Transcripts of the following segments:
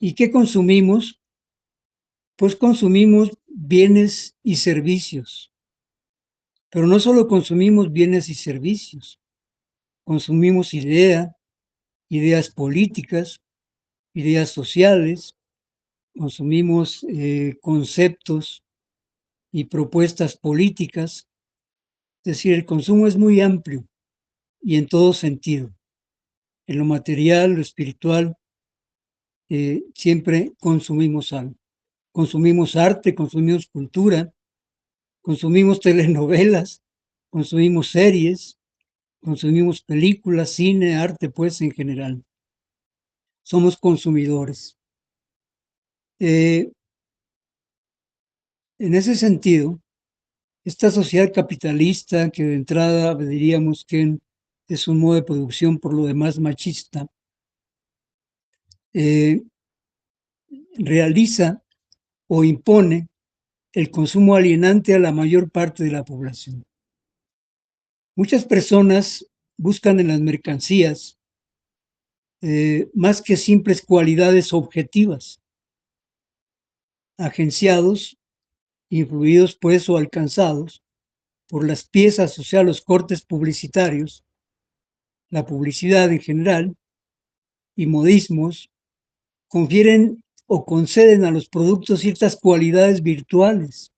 ¿Y qué consumimos? Pues consumimos bienes y servicios. Pero no solo consumimos bienes y servicios, consumimos ideas políticas, ideas sociales, consumimos conceptos y propuestas políticas. Es decir, el consumo es muy amplio y en todo sentido. En lo material, lo espiritual, siempre consumimos algo. Consumimos arte, consumimos cultura, consumimos telenovelas, consumimos series, consumimos películas, cine, arte, pues en general. Somos consumidores. En ese sentido, esta sociedad capitalista, que de entrada diríamos que es un modo de producción por lo demás machista, realiza o impone el consumo alienante a la mayor parte de la población. Muchas personas buscan en las mercancías más que simples cualidades objetivas, agenciados, influidos pues o alcanzados por las piezas, o sea, los cortes publicitarios, la publicidad en general y modismos, confieren o conceden a los productos ciertas cualidades virtuales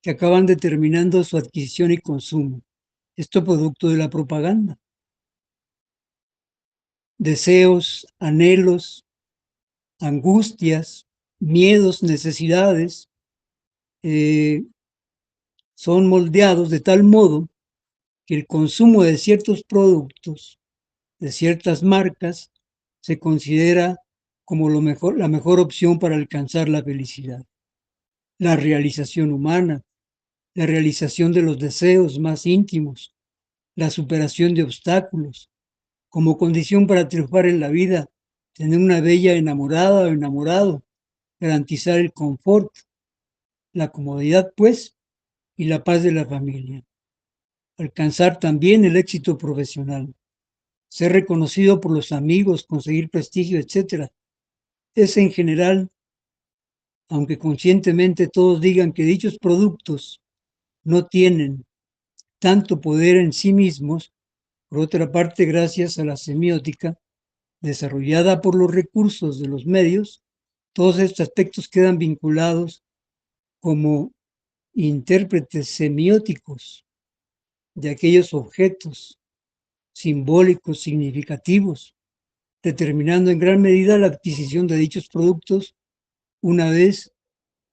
que acaban determinando su adquisición y consumo. Esto producto de la propaganda. Deseos, anhelos, angustias, miedos, necesidades, son moldeados de tal modo que el consumo de ciertos productos, de ciertas marcas, se considera como la mejor opción para alcanzar la felicidad, la realización humana, la realización de los deseos más íntimos, la superación de obstáculos, como condición para triunfar en la vida, tener una bella enamorada o enamorado, garantizar el confort, la comodidad, pues, y la paz de la familia. Alcanzar también el éxito profesional, ser reconocido por los amigos, conseguir prestigio, etc. Es en general, aunque conscientemente todos digan que dichos productos no tienen tanto poder en sí mismos, por otra parte, gracias a la semiótica desarrollada por los recursos de los medios, todos estos aspectos quedan vinculados como intérpretes semióticos de aquellos objetos simbólicos significativos, determinando en gran medida la adquisición de dichos productos, una vez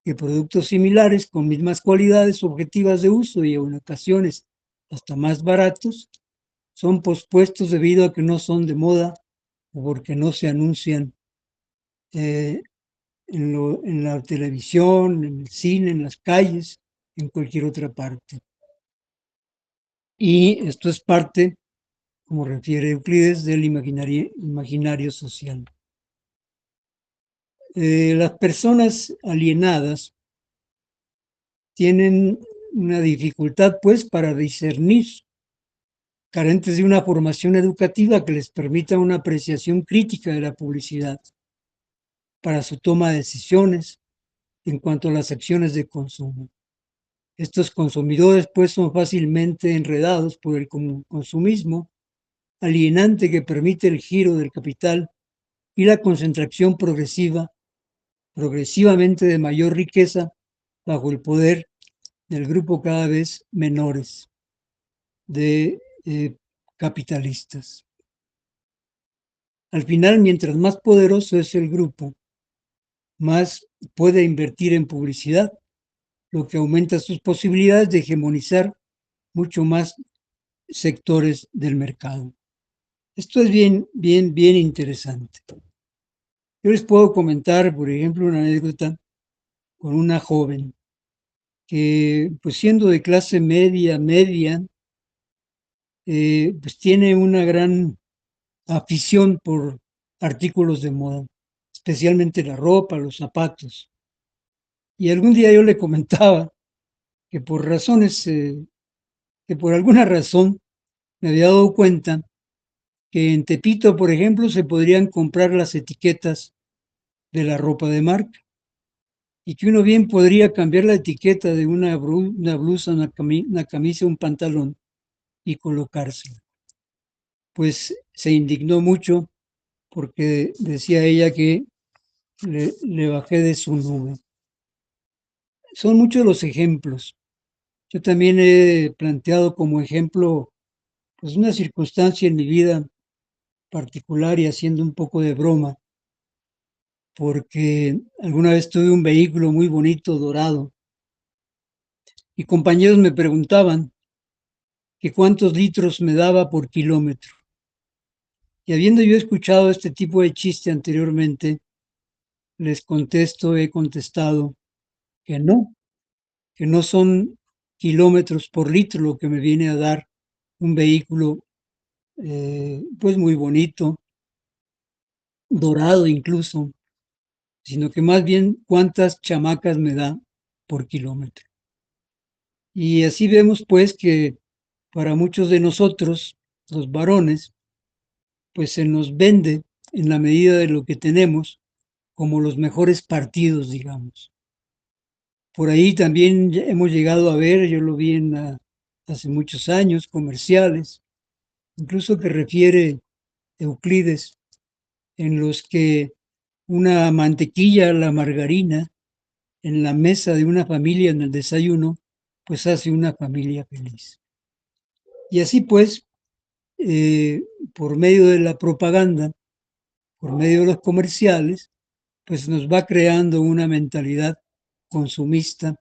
que productos similares con mismas cualidades objetivas de uso y en ocasiones hasta más baratos, son pospuestos debido a que no son de moda o porque no se anuncian en la televisión, en el cine, en las calles, en cualquier otra parte. Y esto es parte, como refiere Euclides, del imaginario social. Las personas alienadas tienen una dificultad, pues, para discernir, carentes de una formación educativa que les permita una apreciación crítica de la publicidad para su toma de decisiones en cuanto a las acciones de consumo. Estos consumidores, pues, son fácilmente enredados por el consumismo alienante que permite el giro del capital y la concentración progresivamente de mayor riqueza bajo el poder del grupo cada vez menores de capitalistas. Al final, mientras más poderoso es el grupo, más puede invertir en publicidad, lo que aumenta sus posibilidades de hegemonizar mucho más sectores del mercado. Esto es bien interesante. Yo les puedo comentar, por ejemplo, una anécdota con una joven que, pues siendo de clase media, pues tiene una gran afición por artículos de moda, especialmente la ropa, los zapatos. Y algún día yo le comentaba que que por alguna razón me había dado cuenta que en Tepito, por ejemplo, se podrían comprar las etiquetas de la ropa de marca y que uno bien podría cambiar la etiqueta de una blusa, una camisa, un pantalón y colocársela. Pues se indignó mucho porque decía ella que le bajé de su nube. Son muchos los ejemplos. Yo también he planteado como ejemplo pues una circunstancia en mi vida particular y haciendo un poco de broma, porque alguna vez tuve un vehículo muy bonito, dorado, y compañeros me preguntaban que cuántos litros me daba por kilómetro. Y habiendo yo escuchado este tipo de chiste anteriormente, he contestado que no son kilómetros por litro lo que me viene a dar un vehículo pues muy bonito, dorado incluso, sino que más bien cuántas chamacas me da por kilómetro. Y así vemos pues que para muchos de nosotros, los varones, pues se nos vende en la medida de lo que tenemos como los mejores partidos, digamos. Por ahí también hemos llegado a ver, yo lo vi hace muchos años, comerciales, incluso que refiere Euclides, en los que una mantequilla, la margarina, en la mesa de una familia en el desayuno, pues hace una familia feliz. Y así pues, eh, por medio de la propaganda, por medio de los comerciales, pues nos va creando una mentalidad consumista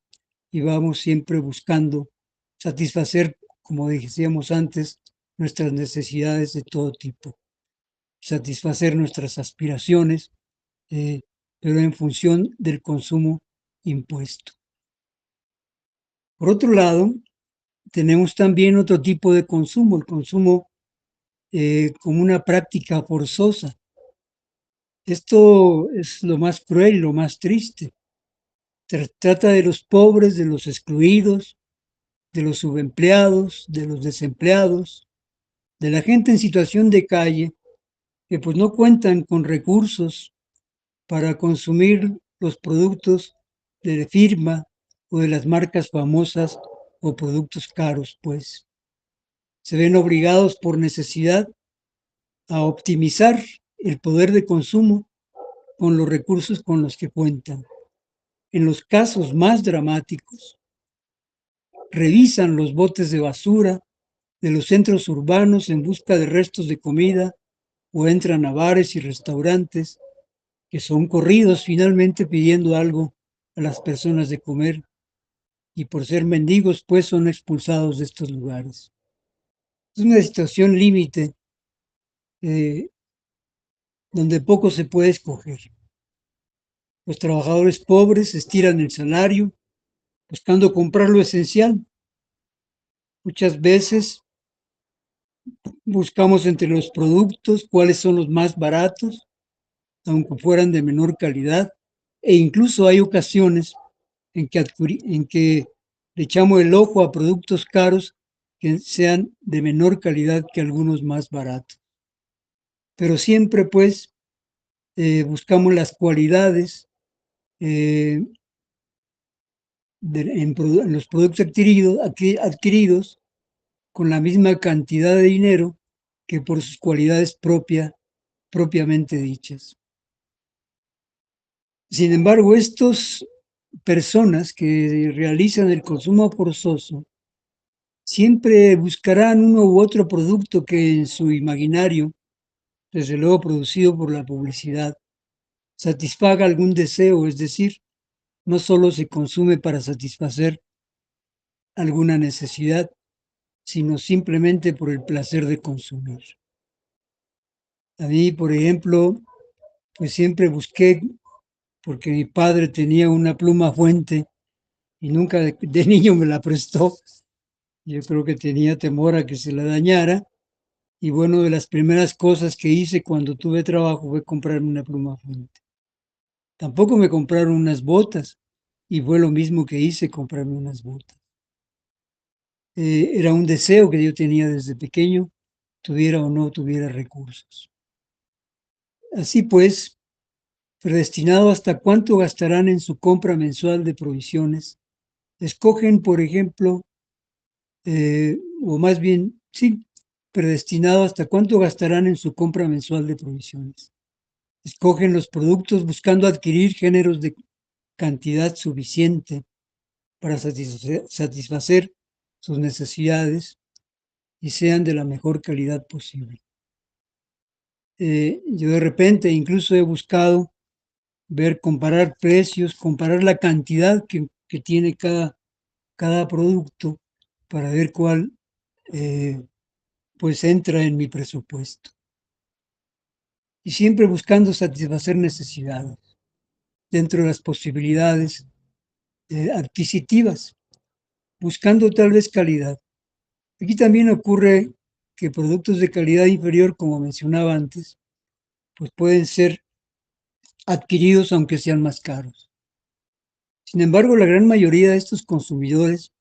y vamos siempre buscando satisfacer, como decíamos antes, nuestras necesidades de todo tipo, satisfacer nuestras aspiraciones, eh, pero en función del consumo impuesto. Por otro lado, tenemos también otro tipo de consumo, el consumo como una práctica forzosa. Esto es lo más cruel, lo más triste. Trata de los pobres, de los excluidos, de los subempleados, de los desempleados, de la gente en situación de calle, que pues no cuentan con recursos para consumir los productos de firma o de las marcas famosas o productos caros, pues se ven obligados por necesidad a optimizar el poder de consumo con los recursos con los que cuentan. En los casos más dramáticos, revisan los botes de basura de los centros urbanos en busca de restos de comida o entran a bares y restaurantes que son corridos finalmente pidiendo algo a las personas de comer y por ser mendigos pues son expulsados de estos lugares. Es una situación límite eh, donde poco se puede escoger. Los trabajadores pobres estiran el salario buscando comprar lo esencial. Muchas veces buscamos entre los productos cuáles son los más baratos, aunque fueran de menor calidad, e incluso hay ocasiones en que le echamos el ojo a productos caros que sean de menor calidad que algunos más baratos. Pero siempre pues buscamos las cualidades eh, en los productos adquiridos con la misma cantidad de dinero que por sus cualidades propiamente dichas. Sin embargo, estas personas que realizan el consumo forzoso siempre buscarán uno u otro producto que en su imaginario, desde luego producido por la publicidad, satisfaga algún deseo, es decir, no solo se consume para satisfacer alguna necesidad, sino simplemente por el placer de consumir. A mí, por ejemplo, pues siempre busqué, porque mi padre tenía una pluma fuente y nunca de niño me la prestó. Yo creo que tenía temor a que se la dañara. Y bueno, de las primeras cosas que hice cuando tuve trabajo fue comprarme una pluma fuente. Tampoco me compraron unas botas y fue lo mismo que hice, comprarme unas botas. Era un deseo que yo tenía desde pequeño, tuviera o no tuviera recursos. Así pues, predestinado hasta cuánto gastarán en su compra mensual de provisiones. Escogen, por ejemplo, o más bien, sí, predestinado hasta cuánto gastarán en su compra mensual de provisiones. Escogen los productos buscando adquirir géneros de cantidad suficiente para satisfacer sus necesidades y sean de la mejor calidad posible. Yo de repente incluso he buscado comparar precios, comparar la cantidad que tiene cada producto para ver cuál pues entra en mi presupuesto. Y siempre buscando satisfacer necesidades dentro de las posibilidades adquisitivas, buscando tal vez calidad. Aquí también ocurre que productos de calidad inferior, como mencionaba antes, pues pueden ser adquiridos aunque sean más caros. Sin embargo, la gran mayoría de estos consumidores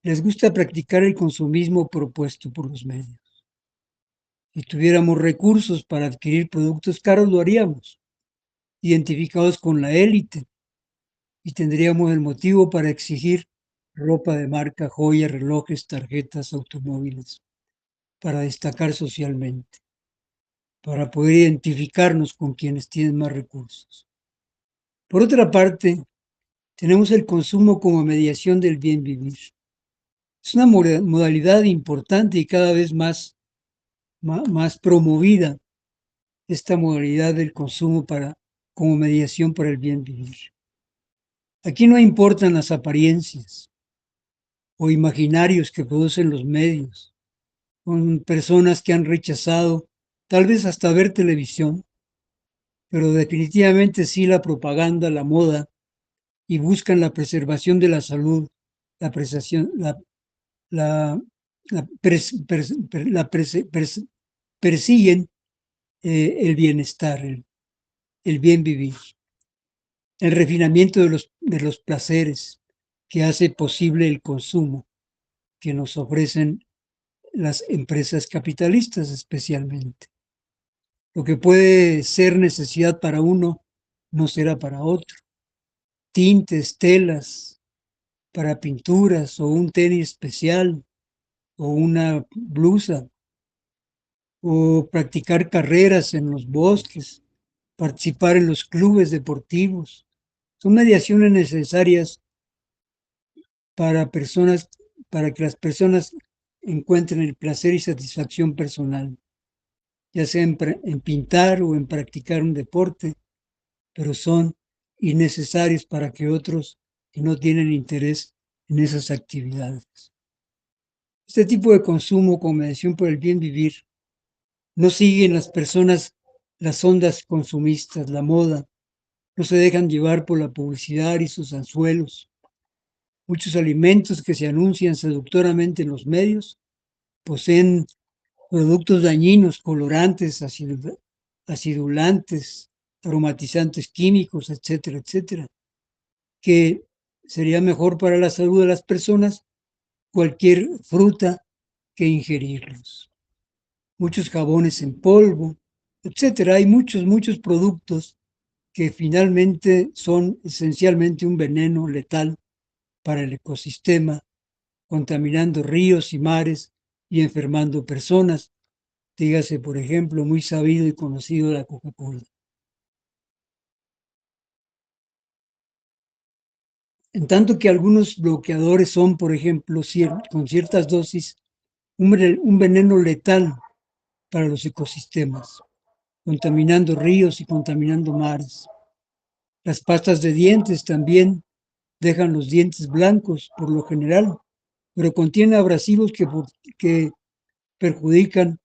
les gusta practicar el consumismo propuesto por los medios. Si tuviéramos recursos para adquirir productos caros, lo haríamos, identificados con la élite, y tendríamos el motivo para exigir ropa de marca, joyas, relojes, tarjetas, automóviles, para destacar socialmente, para poder identificarnos con quienes tienen más recursos. Por otra parte, tenemos el consumo como mediación del bien vivir. Es una modalidad importante y cada vez más promovida, esta modalidad del consumo como mediación para el bien vivir. Aquí no importan las apariencias o imaginarios que producen los medios, con personas que han rechazado tal vez hasta ver televisión, pero definitivamente sí la propaganda, la moda, y buscan la preservación de la salud, la apreciación, la, la persiguen el bienestar, el bien vivir, el refinamiento de los placeres que hace posible el consumo que nos ofrecen las empresas capitalistas especialmente. Lo que puede ser necesidad para uno no será para otro. Tintes, telas para pinturas o un tenis especial o una blusa o practicar carreras en los bosques, participar en los clubes deportivos. Son mediaciones necesarias para para que las personas encuentren el placer y satisfacción personal, ya sea en pintar o en practicar un deporte, pero son innecesarios para que otros que no tienen interés en esas actividades. Este tipo de consumo como mediación por el bien vivir no siguen las personas las ondas consumistas, la moda, no se dejan llevar por la publicidad y sus anzuelos. Muchos alimentos que se anuncian seductoramente en los medios poseen productos dañinos, colorantes, acidulantes, aromatizantes químicos, etcétera, etcétera, que sería mejor para la salud de las personas cualquier fruta que ingerirlos. Muchos jabones en polvo, etcétera. Hay muchos productos que finalmente son esencialmente un veneno letal para el ecosistema, contaminando ríos y mares y enfermando personas. Dígase, por ejemplo, muy sabido y conocido la Coca-Cola. En tanto que algunos bloqueadores son, por ejemplo, con ciertas dosis, un veneno letal para los ecosistemas, contaminando ríos y contaminando mares. Las pastas de dientes también dejan los dientes blancos por lo general, pero contienen abrasivos que perjudican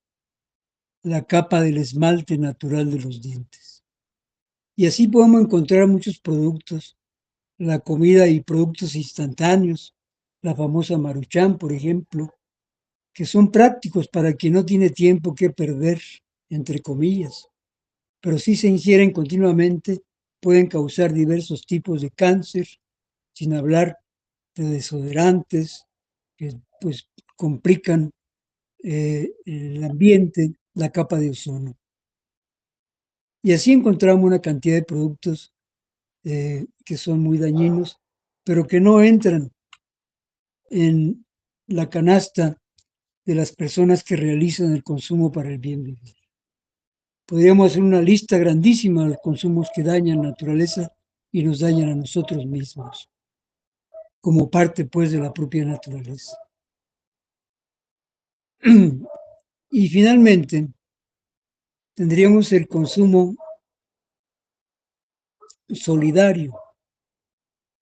la capa del esmalte natural de los dientes. Y así podemos encontrar muchos productos, la comida y productos instantáneos, la famosa Maruchan, por ejemplo, que son prácticos para quien no tiene tiempo que perder, entre comillas, pero si se ingieren continuamente pueden causar diversos tipos de cáncer, sin hablar de desodorantes que pues complican el ambiente, la capa de ozono. Y así encontramos una cantidad de productos que son muy dañinos, pero que no entran en la canasta de las personas que realizan el consumo para el bien vivir. Podríamos hacer una lista grandísima de los consumos que dañan la naturaleza y nos dañan a nosotros mismos, como parte pues de la propia naturaleza. Y finalmente, tendríamos el consumo solidario.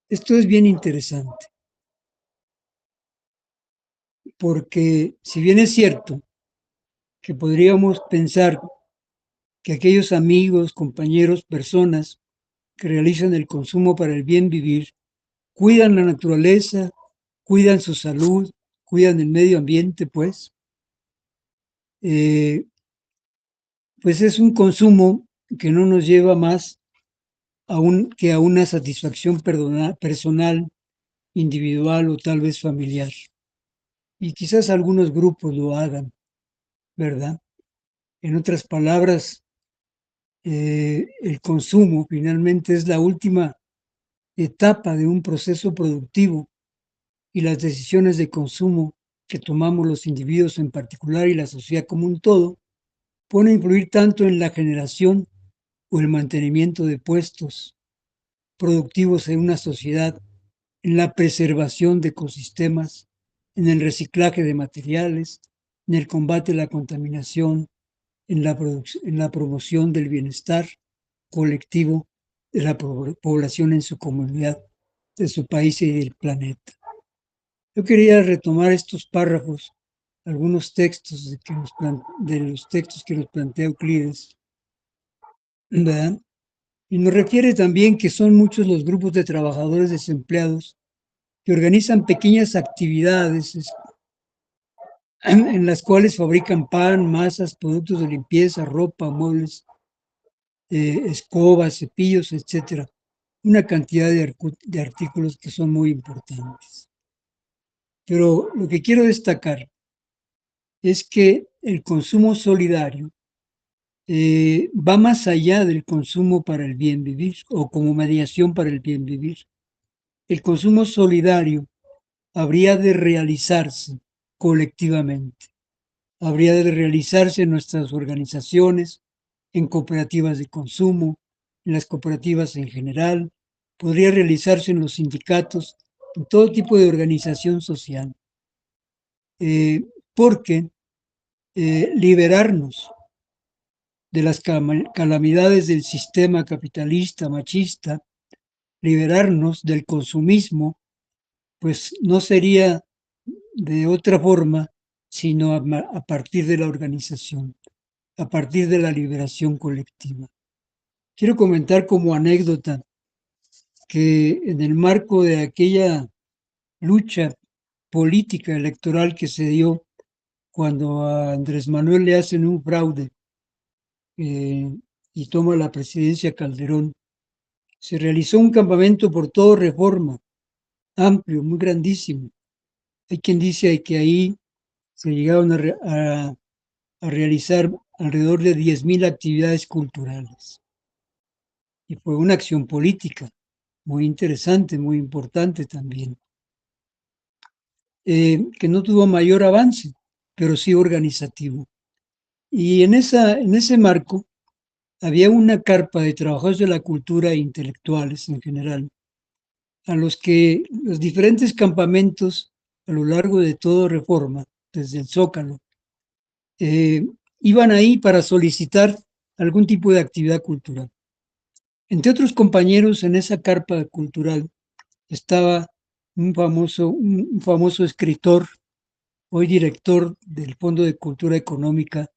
Esto es bien interesante, porque si bien es cierto que podríamos pensar que aquellos amigos, compañeros, personas que realizan el consumo para el bien vivir, cuidan la naturaleza, cuidan su salud, cuidan el medio ambiente, pues es un consumo que no nos lleva más que a una satisfacción personal, individual o tal vez familiar. Y quizás algunos grupos lo hagan, ¿verdad? En otras palabras, el consumo finalmente es la última etapa de un proceso productivo y las decisiones de consumo que tomamos los individuos en particular y la sociedad como un todo pueden influir tanto en la generación o el mantenimiento de puestos productivos en una sociedad, en la preservación de ecosistemas, en el reciclaje de materiales, en el combate a la contaminación, en la promoción del bienestar colectivo de la población en su comunidad, de su país y del planeta. Yo quería retomar estos párrafos, algunos textos de los textos que nos plantea Euclides, ¿verdad? Y nos refiere también que son muchos los grupos de trabajadores desempleados que organizan pequeñas actividades en las cuales fabrican pan, masas, productos de limpieza, ropa, muebles, escobas, cepillos, etcétera. Una cantidad de artículos que son muy importantes. Pero lo que quiero destacar es que el consumo solidario va más allá del consumo para el bien vivir o como mediación para el bien vivir. El consumo solidario habría de realizarse colectivamente, habría de realizarse en nuestras organizaciones, en cooperativas de consumo, en las cooperativas en general, podría realizarse en los sindicatos, en todo tipo de organización social, porque liberarnos de las calamidades del sistema capitalista, machista, liberarnos del consumismo, pues no sería de otra forma sino a partir de la organización, a partir de la liberación colectiva. Quiero comentar como anécdota que en el marco de aquella lucha política electoral que se dio cuando a Andrés Manuel le hacen un fraude y toma la presidencia Calderón, se realizó un campamento por todo Reforma, amplio, muy grandísimo. Hay quien dice que ahí se llegaron a realizar alrededor de 10,000 actividades culturales. Y fue una acción política muy interesante, muy importante también, que no tuvo mayor avance, pero sí organizativo. Y en ese marco había una carpa de trabajadores de la cultura e intelectuales en general, a los que los diferentes campamentos a lo largo de toda Reforma, desde el Zócalo, eh, iban ahí para solicitar algún tipo de actividad cultural. Entre otros compañeros en esa carpa cultural estaba un famoso escritor, hoy director del Fondo de Cultura Económica,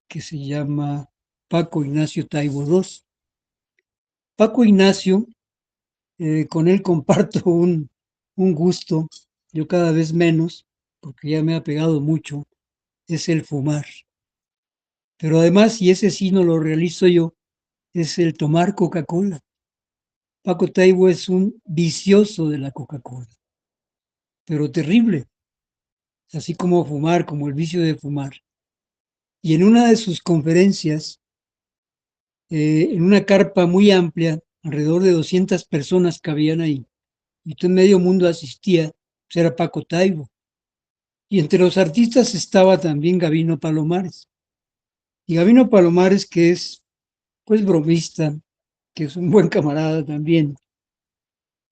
que se llama Paco Ignacio Taibo II. Paco Ignacio, con él comparto un gusto, yo cada vez menos, porque ya me ha pegado mucho, es el fumar. Pero además, y ese sí no lo realizo yo, es el tomar Coca-Cola. Paco Taibo es un vicioso de la Coca-Cola, pero terrible, así como fumar, como el vicio de fumar. Y en una de sus conferencias en una carpa muy amplia, alrededor de 200 personas cabían ahí, y todo medio mundo asistía, pues era Paco Taibo. Y entre los artistas estaba también Gabino Palomares. Y Gabino Palomares, que es pues bromista, que es un buen camarada también,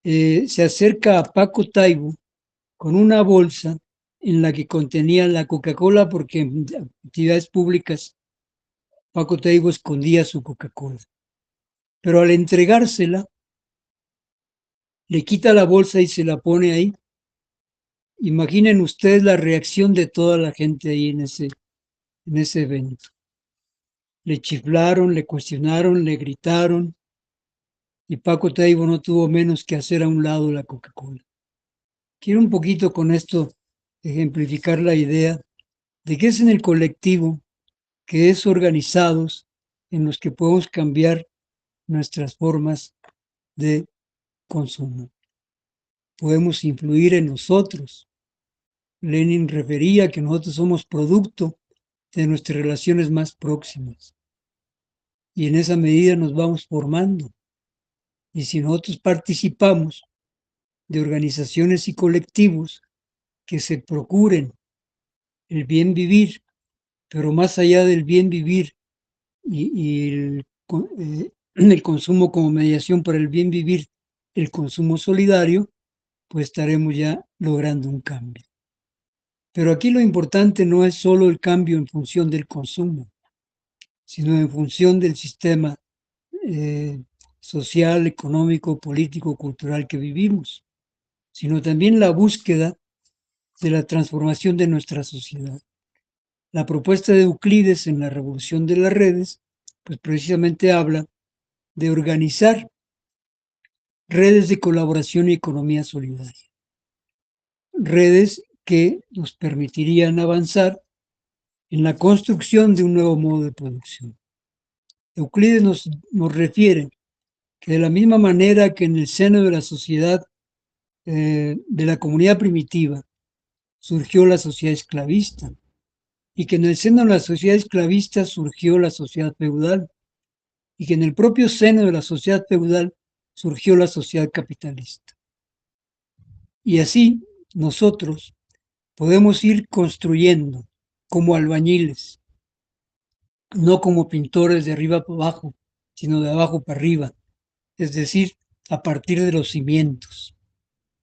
se acerca a Paco Taibo con una bolsa en la que contenía la Coca-Cola, porque en actividades públicas Paco Taibo escondía su Coca-Cola. Pero al entregársela, le quita la bolsa y se la pone ahí. Imaginen ustedes la reacción de toda la gente ahí en ese evento. Le chiflaron, le cuestionaron, le gritaron, y Paco Taibo no tuvo menos que hacer a un lado la Coca-Cola. Quiero un poquito con esto ejemplificar la idea de que es en el colectivo, que es organizados, en los que podemos cambiar nuestras formas de consumo. Podemos influir en nosotros. Lenin refería que nosotros somos producto de nuestras relaciones más próximas. Y en esa medida nos vamos formando. Y si nosotros participamos de organizaciones y colectivos que se procuren el bien vivir, pero más allá del bien vivir y el consumo como mediación para el bien vivir, el consumo solidario, pues estaremos ya logrando un cambio. Pero aquí lo importante no es solo el cambio en función del consumo, sino en función del sistema social, económico, político, cultural que vivimos, sino también la búsqueda de la transformación de nuestra sociedad. La propuesta de Euclides en la revolución de las redes, pues precisamente habla de organizar redes de colaboración y economía solidaria. Redes que nos permitirían avanzar en la construcción de un nuevo modo de producción. Euclides nos refiere que de la misma manera que en el seno de la sociedad, de la comunidad primitiva, surgió la sociedad esclavista, y que en el seno de la sociedad esclavista surgió la sociedad feudal, y que en el propio seno de la sociedad feudal surgió la sociedad capitalista. Y así nosotros podemos ir construyendo como albañiles, no como pintores de arriba para abajo, sino de abajo para arriba, es decir, a partir de los cimientos.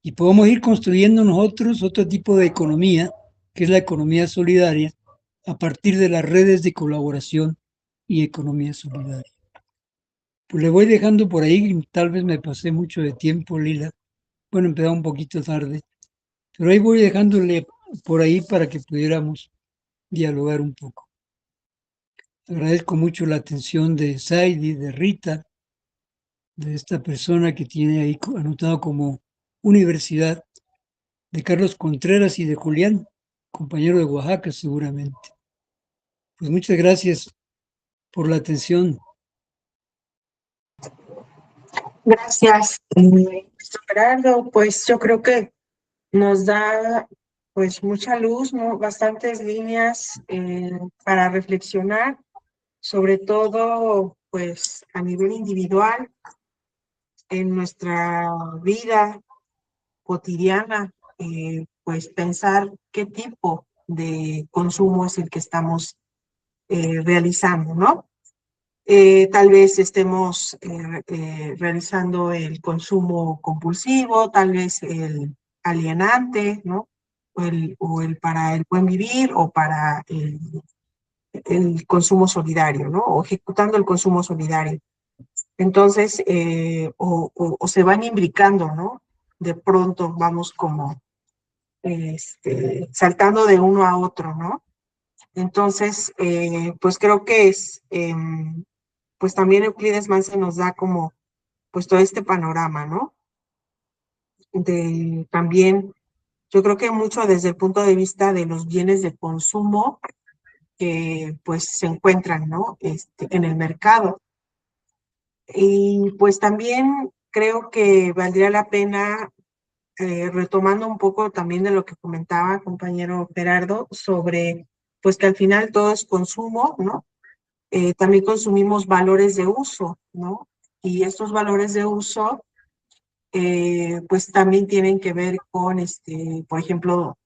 Y podemos ir construyendo nosotros otro tipo de economía, que es la economía solidaria, a partir de las redes de colaboración y economía solidaria. Pues le voy dejando por ahí, tal vez me pasé mucho de tiempo, Lila. Bueno, empezó un poquito tarde, pero ahí voy dejándole por ahí para que pudiéramos dialogar un poco. Agradezco mucho la atención de Saidi, de Rita, de esta persona que tiene ahí anotado como universidad, de Carlos Contreras y de Julián, compañero de Oaxaca seguramente. Pues muchas gracias por la atención. Gracias, Gerardo. Pues yo creo que nos da pues mucha luz, ¿no? Bastantes líneas para reflexionar, sobre todo pues a nivel individual, en nuestra vida cotidiana, pues pensar qué tipo de consumo es el que estamos realizando, ¿no? Tal vez estemos realizando el consumo compulsivo, tal vez el alienante, ¿no? O el para el buen vivir o para el consumo solidario, ¿no? O ejecutando el consumo solidario. Entonces, o se van imbricando, ¿no? De pronto vamos como saltando de uno a otro, ¿no? Entonces, pues creo que es, pues también Euclides Manse nos da como, pues todo este panorama, ¿no? De también, yo creo que mucho desde el punto de vista de los bienes de consumo que pues se encuentran, ¿no? En el mercado. Y pues también creo que valdría la pena, retomando un poco también de lo que comentaba compañero Gerardo, sobre pues que al final todo es consumo, ¿no? también consumimos valores de uso, ¿no? Y estos valores de uso, pues también tienen que ver con, por ejemplo,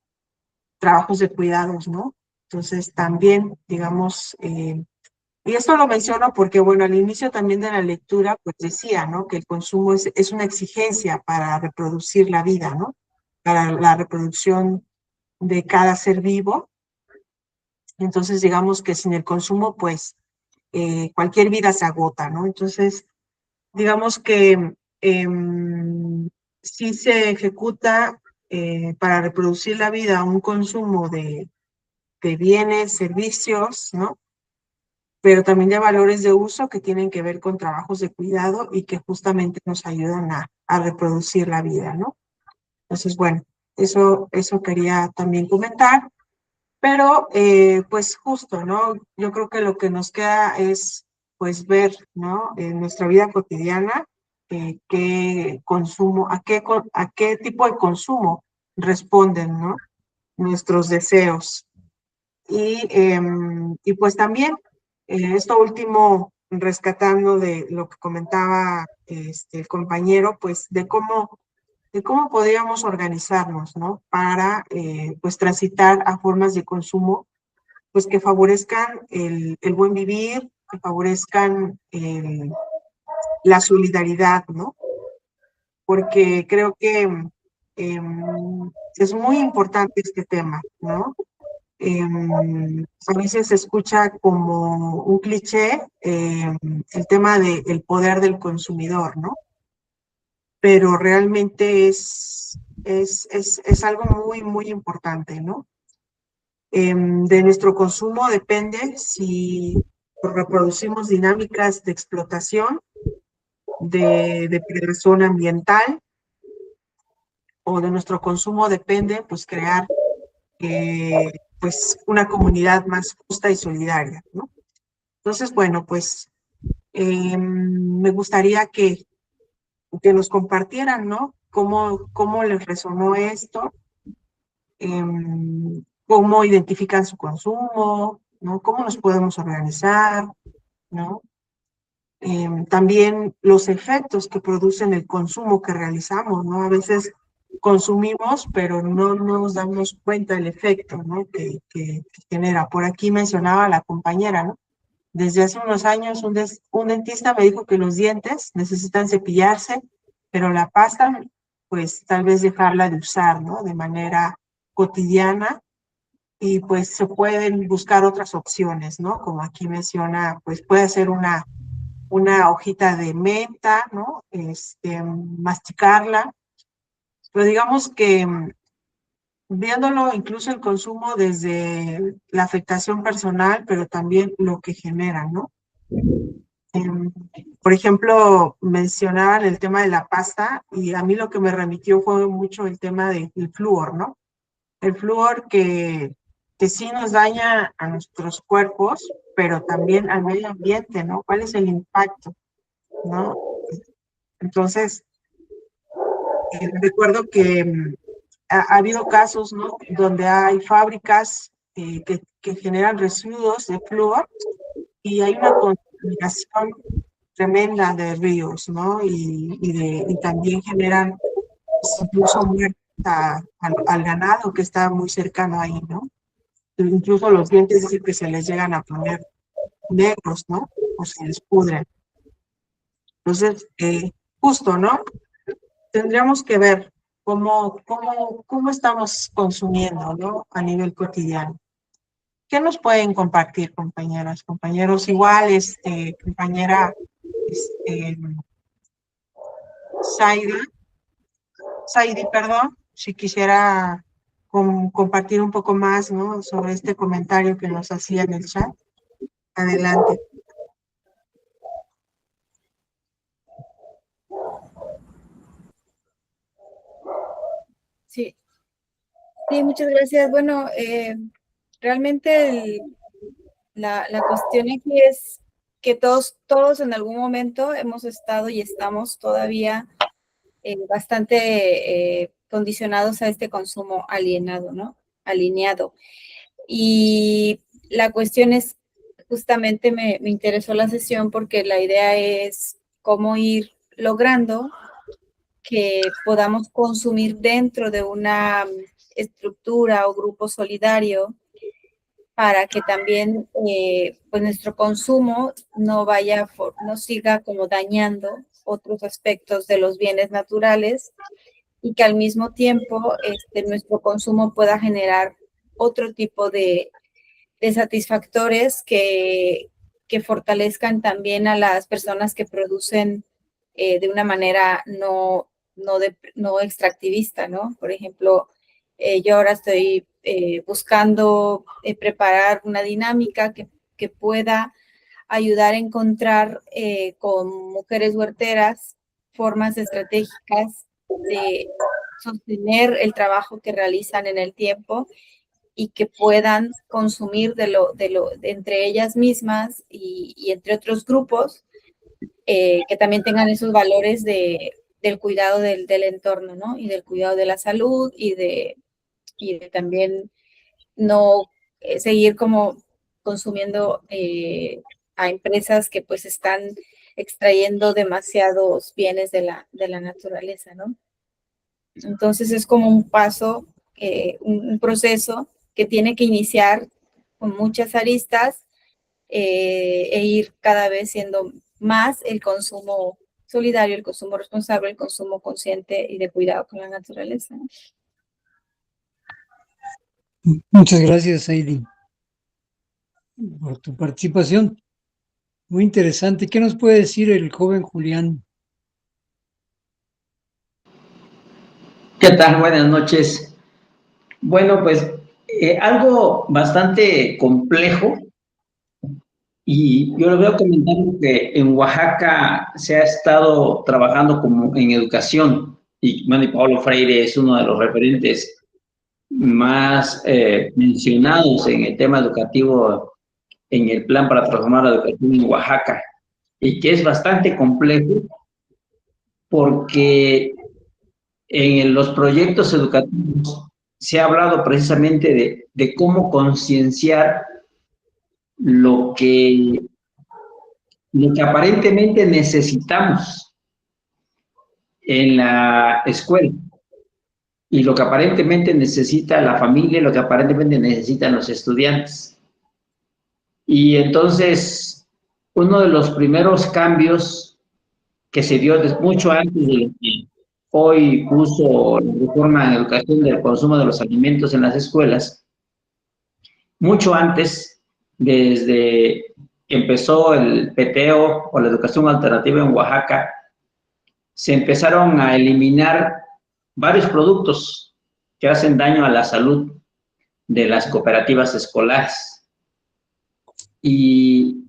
trabajos de cuidados, ¿no? Entonces también, digamos, y esto lo menciono porque, bueno, al inicio también de la lectura, pues decía, ¿no? Que el consumo es una exigencia para reproducir la vida, ¿no? Para la reproducción de cada ser vivo. Entonces, digamos que sin el consumo, pues, cualquier vida se agota, ¿no? Entonces, digamos que sí se ejecuta para reproducir la vida un consumo de bienes, servicios, ¿no? Pero también de valores de uso que tienen que ver con trabajos de cuidado y que justamente nos ayudan a reproducir la vida, ¿no? Entonces, bueno, eso quería también comentar, pero pues justo, ¿no? Yo creo que lo que nos queda es pues ver, ¿no? En nuestra vida cotidiana, qué consumo, a qué tipo de consumo responden, ¿no? Nuestros deseos. Y pues también, esto último, rescatando de lo que comentaba el compañero, pues de cómo podríamos organizarnos, ¿no? Para, pues, transitar a formas de consumo, pues, que favorezcan el buen vivir, que favorezcan la solidaridad, ¿no? Porque creo que es muy importante este tema, ¿no? A veces se escucha como un cliché el tema del poder del consumidor, ¿no? Pero realmente es algo muy, muy importante, ¿no? De nuestro consumo depende si reproducimos dinámicas de explotación, de depredación ambiental, o de nuestro consumo depende, pues, crear pues una comunidad más justa y solidaria, ¿no? Entonces, bueno, pues me gustaría que nos compartieran, ¿no? Cómo les resonó esto, cómo identifican su consumo, ¿no? Cómo nos podemos organizar, ¿no? También los efectos que producen el consumo que realizamos, ¿no? A veces consumimos, pero no nos damos cuenta del efecto, ¿no? Que genera. Por aquí mencionaba la compañera, ¿no? Desde hace unos años un dentista me dijo que los dientes necesitan cepillarse, pero la pasta, pues tal vez dejarla de usar, ¿no? De manera cotidiana, y pues se pueden buscar otras opciones, ¿no? Como aquí menciona, pues puede ser una hojita de menta, ¿no? Masticarla, pero digamos que viéndolo incluso el consumo desde la afectación personal, pero también lo que genera, ¿no? Em, por ejemplo, mencionaban el tema de la pasta y a mí lo que me remitió fue mucho el tema del flúor, ¿no? El flúor que sí nos daña a nuestros cuerpos, pero también al medio ambiente, ¿no? ¿Cuál es el impacto, no? Entonces, recuerdo que ha habido casos, ¿no? Donde hay fábricas que generan residuos de flúor y hay una contaminación tremenda de ríos, ¿no? Y también generan pues, incluso muerte al ganado que está muy cercano ahí, ¿no? Incluso los dientes dicen que se les llegan a poner negros, ¿no? O se les pudren. Entonces, justo, ¿no? Tendríamos que ver cómo estamos consumiendo, ¿no? A nivel cotidiano. ¿Qué nos pueden compartir, compañeras, compañeros? Igual, compañera, este, Saidi, perdón, si quisiera compartir un poco más, ¿no? Sobre este comentario que nos hacía en el chat. Adelante. Sí, sí, muchas gracias. Bueno, realmente la cuestión aquí es que todos en algún momento hemos estado y estamos todavía bastante condicionados a este consumo alienado, ¿no? Alineado. Y la cuestión es justamente me interesó la sesión porque la idea es cómo ir logrando que podamos consumir dentro de una estructura o grupo solidario para que también pues nuestro consumo no siga como dañando otros aspectos de los bienes naturales y que al mismo tiempo nuestro consumo pueda generar otro tipo de satisfactores que fortalezcan también a las personas que producen de una manera no extractivista, ¿no? Por ejemplo, yo ahora estoy buscando preparar una dinámica que pueda ayudar a encontrar con mujeres huerteras formas estratégicas de sostener el trabajo que realizan en el tiempo y que puedan consumir de entre ellas mismas y entre otros grupos que también tengan esos valores del cuidado del entorno, ¿no? Y del cuidado de la salud y de también no seguir como consumiendo a empresas que pues están extrayendo demasiados bienes de la naturaleza, ¿no? Entonces es como un paso, un proceso que tiene que iniciar con muchas aristas e ir cada vez siendo más el consumo solidario, el consumo responsable, el consumo consciente y de cuidado con la naturaleza, ¿no? Muchas gracias, Heidi, por tu participación. Muy interesante. ¿Qué nos puede decir el joven Julián? ¿Qué tal? Buenas noches. Bueno, pues algo bastante complejo y yo lo veo comentando que en Oaxaca se ha estado trabajando como en educación y bueno, y Paulo Freire es uno de los referentes más mencionados en el tema educativo en el plan para transformar la educación en Oaxaca y que es bastante complejo porque en los proyectos educativos se ha hablado precisamente de cómo concienciar lo que aparentemente necesitamos en la escuela y lo que aparentemente necesita la familia y lo que aparentemente necesitan los estudiantes. Y entonces, uno de los primeros cambios que se dio mucho antes de lo que hoy puso la reforma en educación del consumo de los alimentos en las escuelas, mucho antes, desde que empezó el PTO o la educación alternativa en Oaxaca, se empezaron a eliminar varios productos que hacen daño a la salud de las cooperativas escolares. Y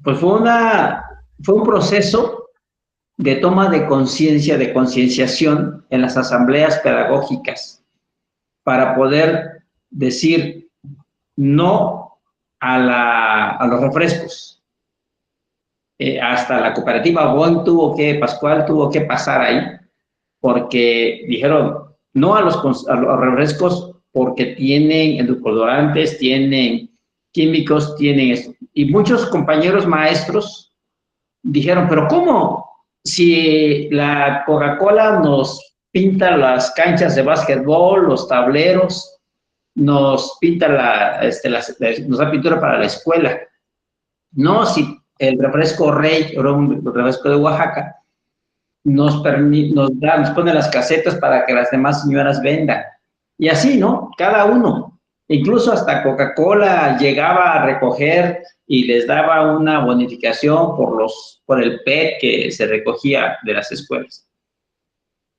pues fue un proceso de toma de conciencia, de concienciación en las asambleas pedagógicas para poder decir no a los refrescos. Hasta la cooperativa Pascual tuvo que pasar ahí, porque dijeron no a los refrescos porque tienen edulcorantes, tienen químicos, tienen esto. Y muchos compañeros maestros dijeron, pero ¿cómo? Si la Coca-Cola nos pinta las canchas de básquetbol, los tableros, nos pinta nos da pintura para la escuela. No, si el refresco Rey, era un refresco de Oaxaca, nos pone las casetas para que las demás señoras vendan. Y así, ¿no? Cada uno. Incluso hasta Coca-Cola llegaba a recoger y les daba una bonificación por el PET que se recogía de las escuelas.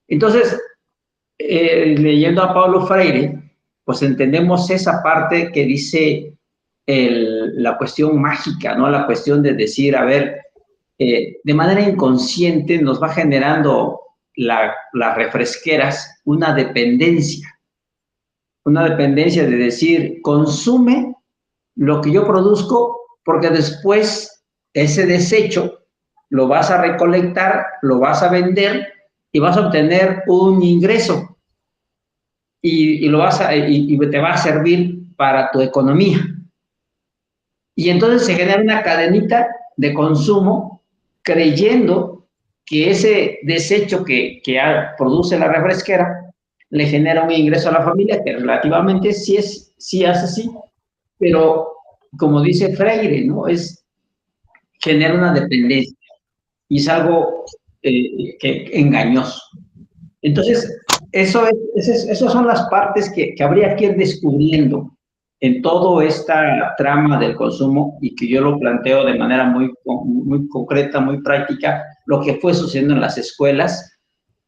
Entonces, leyendo a Paulo Freire, pues entendemos esa parte que dice la cuestión mágica, ¿no? La cuestión de decir, a ver, de manera inconsciente nos va generando las refresqueras una dependencia de decir, consume lo que yo produzco porque después ese desecho lo vas a recolectar, lo vas a vender y vas a obtener un ingreso y te va a servir para tu economía. Y entonces se genera una cadenita de consumo creyendo que ese desecho que produce la refresquera le genera un ingreso a la familia que relativamente sí hace así, pero como dice Freire, ¿no? Genera una dependencia y es algo engañoso. Entonces, esas son las partes que habría que ir descubriendo en toda esta trama del consumo y que yo lo planteo de manera muy concreta, muy práctica, lo que fue sucediendo en las escuelas,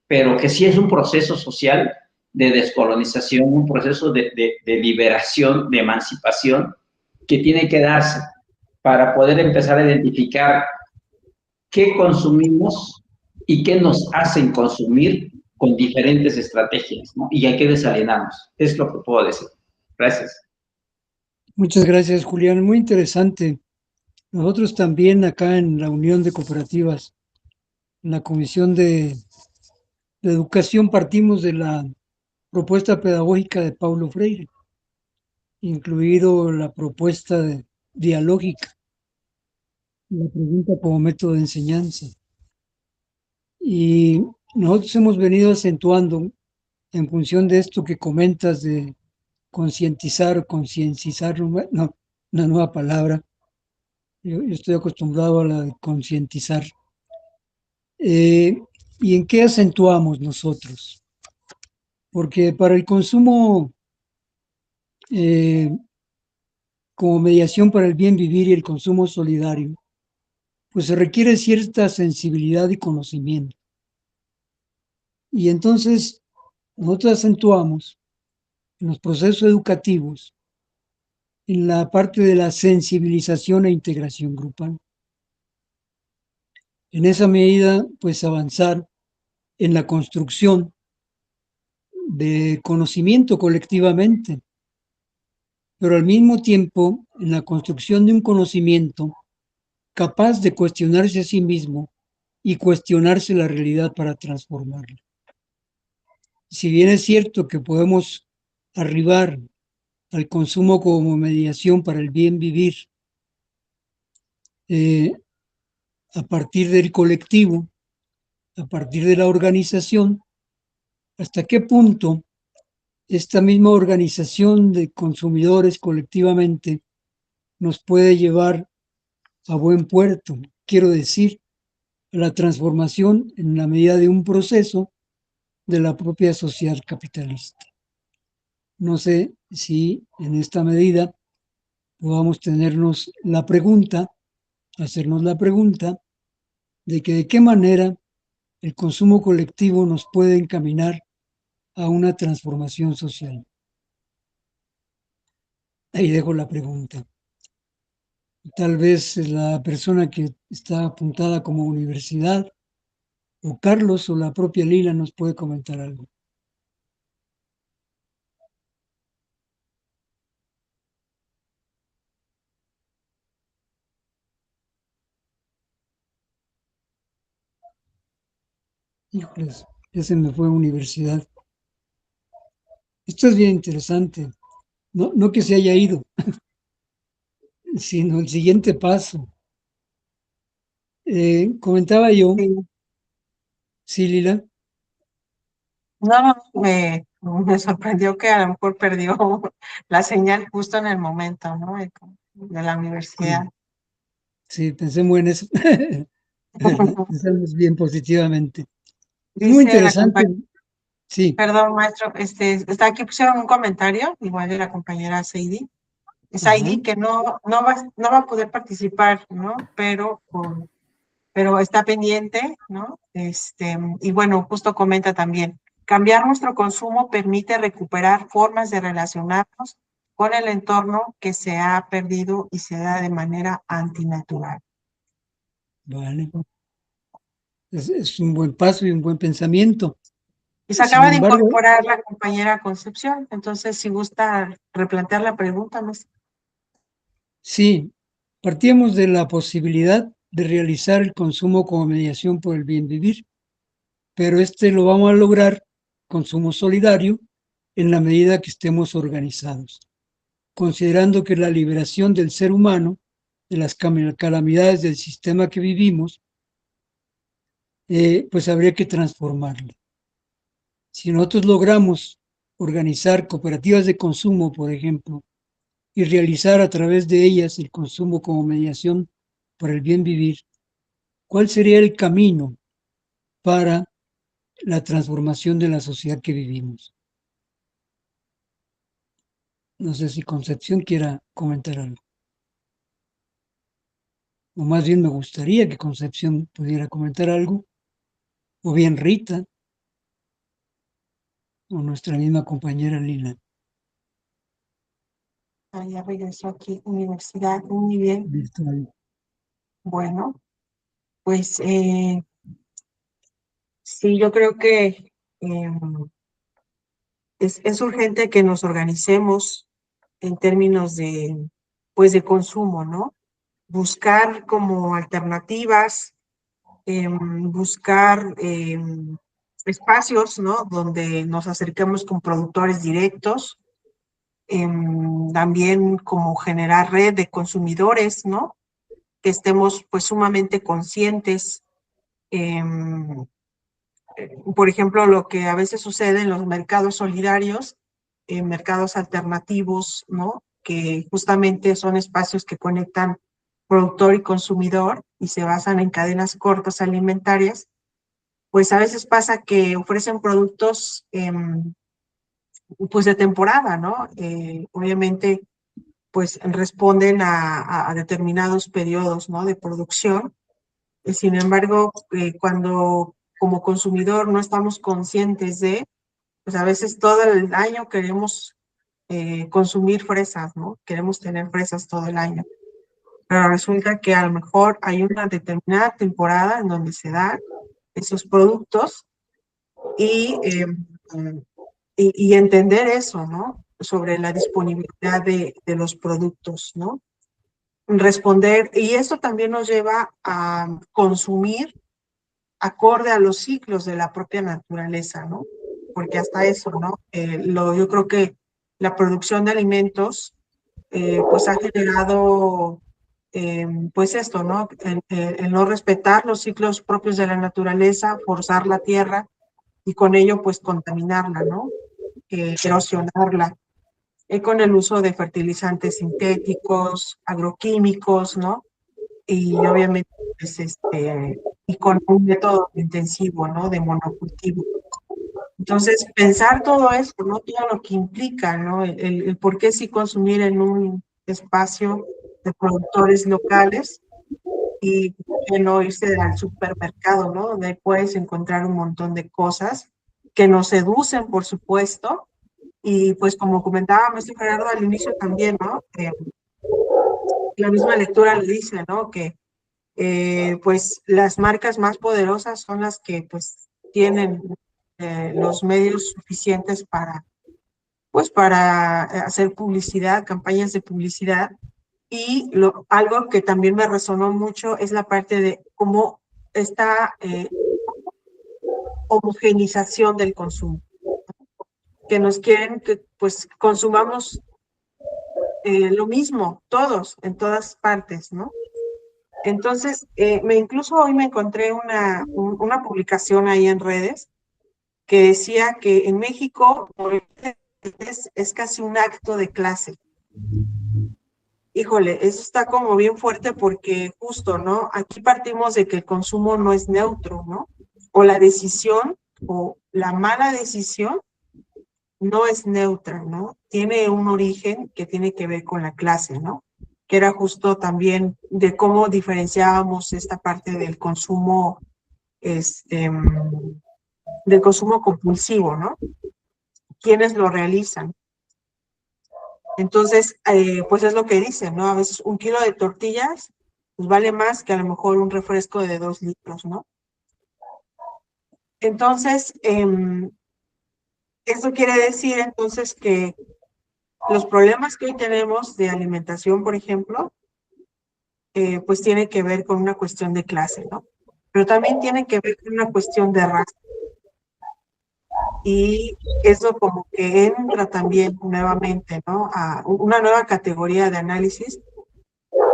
pero que sí es un proceso social de descolonización, un proceso de liberación, de emancipación, que tiene que darse para poder empezar a identificar qué consumimos y qué nos hacen consumir con diferentes estrategias, ¿no? Y hay que desalienarnos. Es lo que puedo decir. Gracias. Muchas gracias, Julián. Muy interesante. Nosotros también acá en la Unión de Cooperativas, en la Comisión de Educación, partimos de la propuesta pedagógica de Paulo Freire, incluido la propuesta dialógica, la pregunta como método de enseñanza. Y nosotros hemos venido acentuando en función de esto que comentas de concientizar, concienciar, no, una nueva palabra. Yo estoy acostumbrado a la de concientizar. ¿Y en qué acentuamos nosotros? Porque para el consumo como mediación para el bien vivir y el consumo solidario, pues se requiere cierta sensibilidad y conocimiento. Y entonces nosotros acentuamos en los procesos educativos en la parte de la sensibilización e integración grupal. En esa medida, pues avanzar en la construcción de conocimiento colectivamente, pero al mismo tiempo en la construcción de un conocimiento capaz de cuestionarse a sí mismo y cuestionarse la realidad para transformarla. Si bien es cierto que podemos arribar al consumo como mediación para el bien vivir a partir del colectivo, a partir de la organización, ¿hasta qué punto esta misma organización de consumidores colectivamente nos puede llevar a buen puerto? Quiero decir, la transformación en la medida de un proceso de la propia sociedad capitalista. No sé si en esta medida podamos hacernos la pregunta de que de qué manera el consumo colectivo nos puede encaminar a una transformación social. Ahí dejo la pregunta. Tal vez la persona que está apuntada como universidad, o Carlos o la propia Lila, nos puede comentar algo. Híjoles, ya se me fue a universidad. Esto es bien interesante. No que se haya ido, sino el siguiente paso. Comentaba yo, Sí. sí, Lila. No, me sorprendió que a lo mejor perdió la señal justo en el momento, ¿no? De la universidad. Sí, pensemos en eso. Pensamos bien positivamente. Es muy Dice la interesante. compañera, Sí. perdón, maestro, está aquí, pusieron un comentario, igual de la compañera Saidi, Ajá. que no va a poder participar, ¿no? Pero está pendiente, ¿no? Y bueno, justo comenta también, cambiar nuestro consumo permite recuperar formas de relacionarnos con el entorno que se ha perdido y se da de manera antinatural. Vale. Es un buen paso y un buen pensamiento. Y se Sin acaba de embargo, incorporar la compañera Concepción, entonces si gusta replantear la pregunta, maestra. sí, partíamos de la posibilidad de realizar el consumo como mediación por el bien vivir, pero lo vamos a lograr, consumo solidario, en la medida que estemos organizados, considerando que la liberación del ser humano de las calamidades del sistema que vivimos, pues habría que transformarla. Si nosotros logramos organizar cooperativas de consumo, por ejemplo, y realizar a través de ellas el consumo como mediación para el bien vivir, ¿cuál sería el camino para la transformación de la sociedad que vivimos? No sé si Concepción quiera comentar algo. O más bien me gustaría que Concepción pudiera comentar algo, o bien Rita, o nuestra misma compañera Lina. Ya regresó aquí, universidad, muy bien. Virtual. Bueno, pues sí, yo creo que es urgente que nos organicemos en términos de, pues, de consumo, ¿no? Buscar como alternativas, buscar espacios, ¿no? Donde nos acerquemos con productores directos, también como generar red de consumidores, ¿no? Que estemos pues sumamente conscientes. Por ejemplo, lo que a veces sucede en los mercados solidarios, en mercados alternativos, ¿no? Que justamente son espacios que conectan productor y consumidor y se basan en cadenas cortas alimentarias, pues a veces pasa que ofrecen productos pues de temporada, ¿no? Obviamente pues responden a determinados periodos, ¿no? De producción. Sin embargo, cuando como consumidor no estamos conscientes de, pues a veces todo el año queremos consumir fresas, ¿no? Queremos tener fresas todo el año. Pero resulta que a lo mejor hay una determinada temporada en donde se dan esos productos y, y entender eso, ¿no? Sobre la disponibilidad de los productos, ¿no? Responder, y eso también nos lleva a consumir acorde a los ciclos de la propia naturaleza, ¿no? Porque hasta eso, ¿no? Yo creo que la producción de alimentos, pues ha generado, pues esto, ¿no? El no respetar los ciclos propios de la naturaleza, forzar la tierra y con ello, pues contaminarla, ¿no? Erosionarla. Con el uso de fertilizantes sintéticos, agroquímicos, ¿no? Y obviamente, pues, y con un método intensivo, ¿no? De monocultivo. Entonces, pensar todo eso, ¿no? Todo lo que implica, ¿no? El por qué sí consumir en un espacio de productores locales y que no irse al supermercado, ¿no? Donde puedes encontrar un montón de cosas que nos seducen, por supuesto, y pues como comentaba maestro Gerardo al inicio también, ¿no? La misma lectura le dice, ¿no? Que pues las marcas más poderosas son las que pues tienen los medios suficientes para, pues para hacer publicidad, campañas de publicidad. Y algo que también me resonó mucho es la parte de cómo esta homogenización del consumo, que nos quieren que pues consumamos lo mismo, todos, en todas partes, ¿no? Entonces, incluso hoy me encontré una publicación ahí en redes que decía que en México es casi un acto de clase. Híjole, eso está como bien fuerte porque justo, ¿no? Aquí partimos de que el consumo no es neutro, ¿no? O la decisión o la mala decisión no es neutra, ¿no? Tiene un origen que tiene que ver con la clase, ¿no? Que era justo también de cómo diferenciábamos esta parte del consumo, del consumo compulsivo, ¿no? ¿Quiénes lo realizan? Entonces, pues es lo que dicen, ¿no? A veces un kilo de tortillas pues vale más que a lo mejor un refresco de 2 litros, ¿no? Entonces, eso quiere decir entonces que los problemas que hoy tenemos de alimentación, por ejemplo, pues tiene que ver con una cuestión de clase, ¿no? Pero también tiene que ver con una cuestión de raza. Y eso como que entra también nuevamente, ¿no? A una nueva categoría de análisis,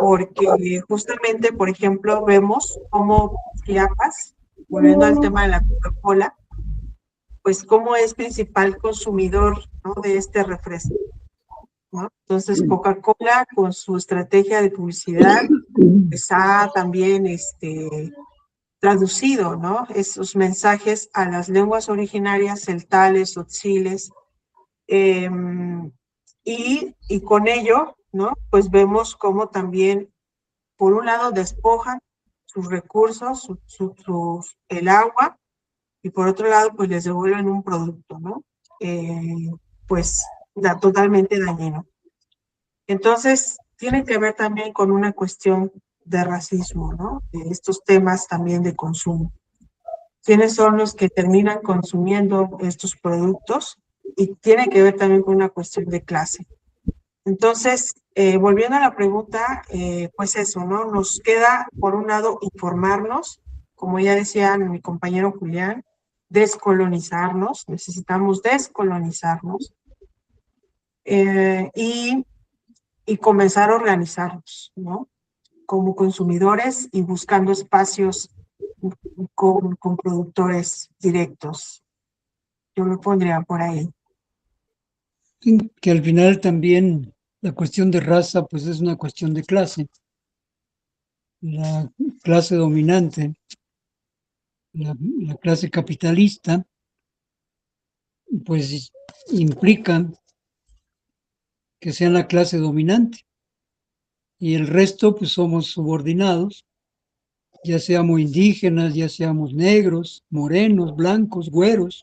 porque justamente, por ejemplo, vemos cómo Chiapas, volviendo al tema de la Coca-Cola, pues cómo es principal consumidor, ¿no?, de este refresco, ¿no? Entonces, Coca-Cola, con su estrategia de publicidad, pues ha también traducido, ¿no?, esos mensajes a las lenguas originarias, celtales, tzotziles, y con ello, ¿no?, pues vemos cómo también, por un lado, despojan sus recursos, el agua, y por otro lado, pues les devuelven un producto, ¿no? Pues totalmente dañino. Entonces, tiene que ver también con una cuestión de racismo, ¿no? De estos temas también de consumo. ¿Quiénes son los que terminan consumiendo estos productos? Y tiene que ver también con una cuestión de clase. Entonces, volviendo a la pregunta, pues eso, ¿no? Nos queda, por un lado, informarnos, como ya decía mi compañero Julián, descolonizarnos, necesitamos descolonizarnos, y comenzar a organizarnos, ¿no?, como consumidores y buscando espacios con productores directos. Yo me pondría por ahí. Que al final también la cuestión de raza, pues es una cuestión de clase. La clase dominante, la clase capitalista, pues implica que sean la clase dominante y el resto pues somos subordinados, ya seamos indígenas, ya seamos negros, morenos, blancos, güeros,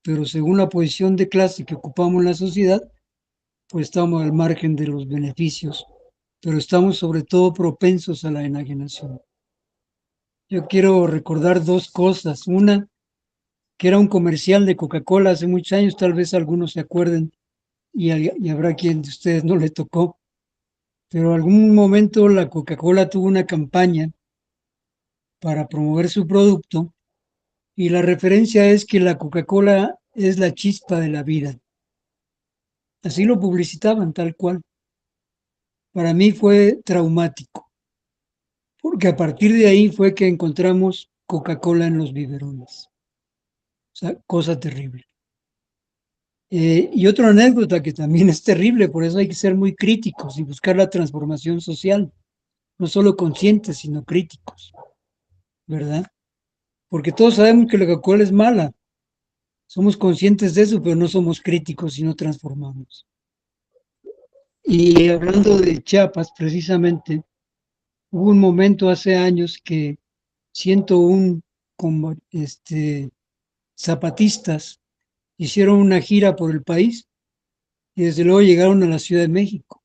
pero según la posición de clase que ocupamos en la sociedad, pues estamos al margen de los beneficios, pero estamos sobre todo propensos a la enajenación. Yo quiero recordar dos cosas. Una, que era un comercial de Coca-Cola hace muchos años, tal vez algunos se acuerden y habrá quien de ustedes no le tocó, pero en algún momento la Coca-Cola tuvo una campaña para promover su producto y la referencia es que la Coca-Cola es la chispa de la vida. Así lo publicitaban tal cual. Para mí fue traumático, porque a partir de ahí fue que encontramos Coca-Cola en los biberones. O sea, cosa terrible. Y otra anécdota que también es terrible, por eso hay que ser muy críticos y buscar la transformación social, no solo conscientes, sino críticos, ¿verdad? Porque todos sabemos que la Coca-Cola es mala, somos conscientes de eso, pero no somos críticos y no transformamos. Y hablando de Chiapas, precisamente, hubo un momento hace años que 101 como, zapatistas hicieron una gira por el país y desde luego llegaron a la Ciudad de México.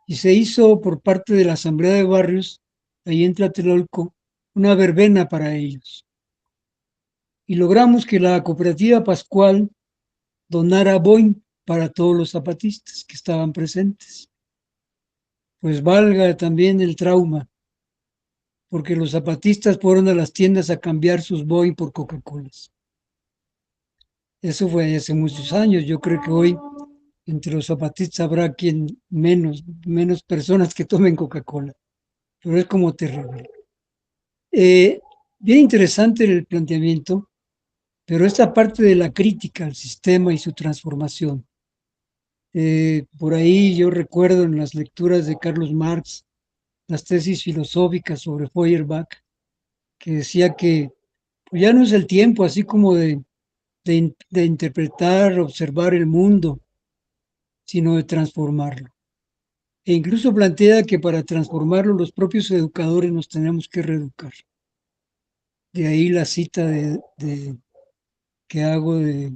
Y se hizo por parte de la Asamblea de Barrios, ahí en Tlatelolco, una verbena para ellos. Y logramos que la Cooperativa Pascual donara Boeing para todos los zapatistas que estaban presentes. Pues valga también el trauma, porque los zapatistas fueron a las tiendas a cambiar sus Boeing por Coca-Colas. Eso fue hace muchos años. Yo creo que hoy entre los zapatistas habrá quien menos personas que tomen Coca-Cola, pero es como terrible. Bien interesante el planteamiento, pero esta parte de la crítica al sistema y su transformación. Por ahí yo recuerdo en las lecturas de Carlos Marx, las tesis filosóficas sobre Feuerbach, que decía que pues ya no es el tiempo así como de interpretar, observar el mundo, sino de transformarlo. E incluso plantea que para transformarlo los propios educadores nos tenemos que reeducar. De ahí la cita que hago de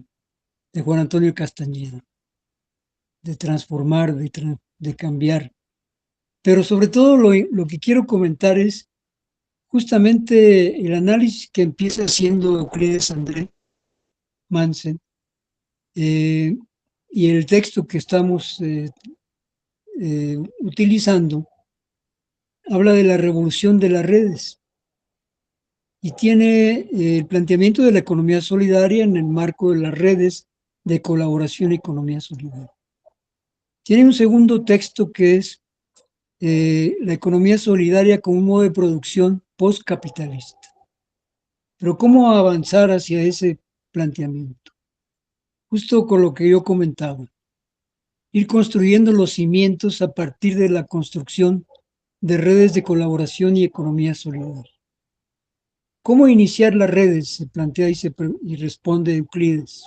Juan Antonio Castañeda, de transformar, de cambiar. Pero sobre todo lo que quiero comentar es justamente el análisis que empieza haciendo Euclides André Mansen y el texto que estamos utilizando habla de la revolución de las redes y tiene el planteamiento de la economía solidaria en el marco de las redes de colaboración y economía solidaria. Tiene un segundo texto que es la economía solidaria como un modo de producción postcapitalista. Pero ¿cómo avanzar hacia ese planteamiento? Justo con lo que yo comentaba, ir construyendo los cimientos a partir de la construcción de redes de colaboración y economía solidaria. ¿Cómo iniciar las redes? Se plantea y responde Euclides.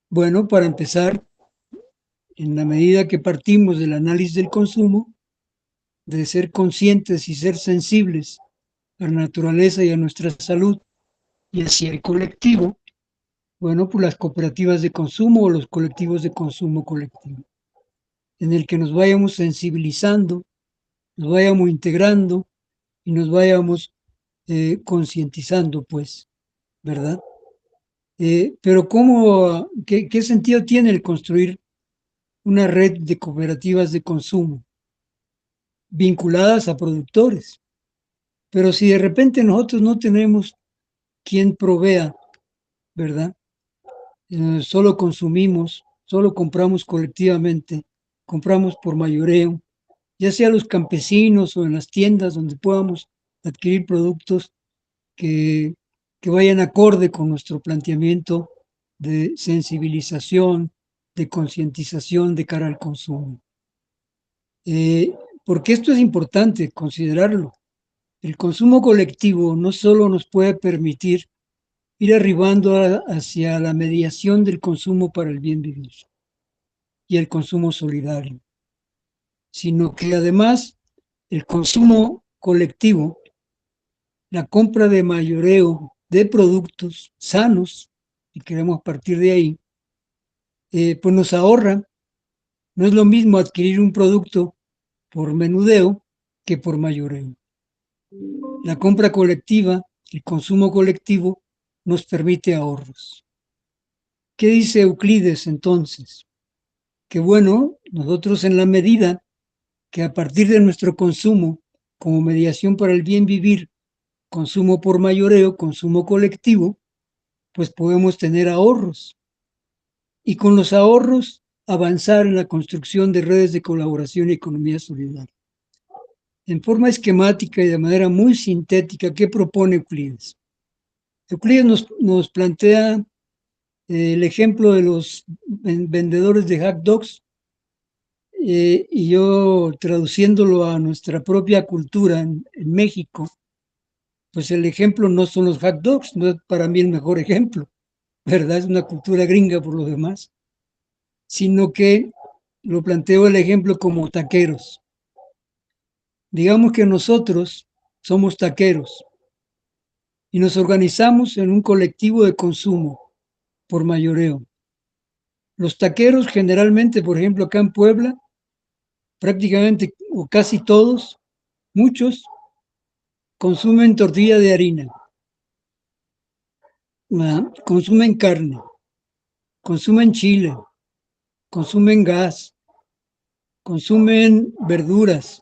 Bueno, para empezar, en la medida que partimos del análisis del consumo, de ser conscientes y ser sensibles a la naturaleza y a nuestra salud y hacia el colectivo, bueno, pues las cooperativas de consumo o los colectivos de consumo colectivo, en el que nos vayamos sensibilizando, nos vayamos integrando y nos vayamos concientizando, pues, ¿verdad? Pero ¿qué sentido tiene el construir una red de cooperativas de consumo vinculadas a productores? Pero si de repente nosotros no tenemos quien provea, ¿verdad? Solo consumimos, solo compramos colectivamente, compramos por mayoreo, ya sea los campesinos o en las tiendas donde podamos adquirir productos que, que vayan acorde con nuestro planteamiento de sensibilización, de concientización de cara al consumo. Porque esto es importante considerarlo. El consumo colectivo no solo nos puede permitir ir arribando hacia la mediación del consumo para el bien vivir y el consumo solidario, sino que además el consumo colectivo, la compra de mayoreo de productos sanos, y queremos partir de ahí, pues nos ahorra. No es lo mismo adquirir un producto por menudeo que por mayoreo. La compra colectiva, el consumo colectivo, nos permite ahorros. ¿Qué dice Euclides entonces? Que bueno, nosotros en la medida que a partir de nuestro consumo, como mediación para el bien vivir, consumo por mayoreo, consumo colectivo, pues podemos tener ahorros. Y con los ahorros avanzar en la construcción de redes de colaboración y economía solidaria. En forma esquemática y de manera muy sintética, ¿qué propone Euclides? Euclides nos plantea el ejemplo de los vendedores de hot dogs, y yo traduciéndolo a nuestra propia cultura en México, pues el ejemplo no son los hot dogs, no es para mí el mejor ejemplo, ¿verdad? Es una cultura gringa por lo demás, sino que lo planteo el ejemplo como taqueros. Digamos que nosotros somos taqueros y nos organizamos en un colectivo de consumo por mayoreo. Los taqueros generalmente, por ejemplo, acá en Puebla, prácticamente o casi todos, muchos, consumen tortilla de harina, consumen carne, consumen chile, consumen gas, consumen verduras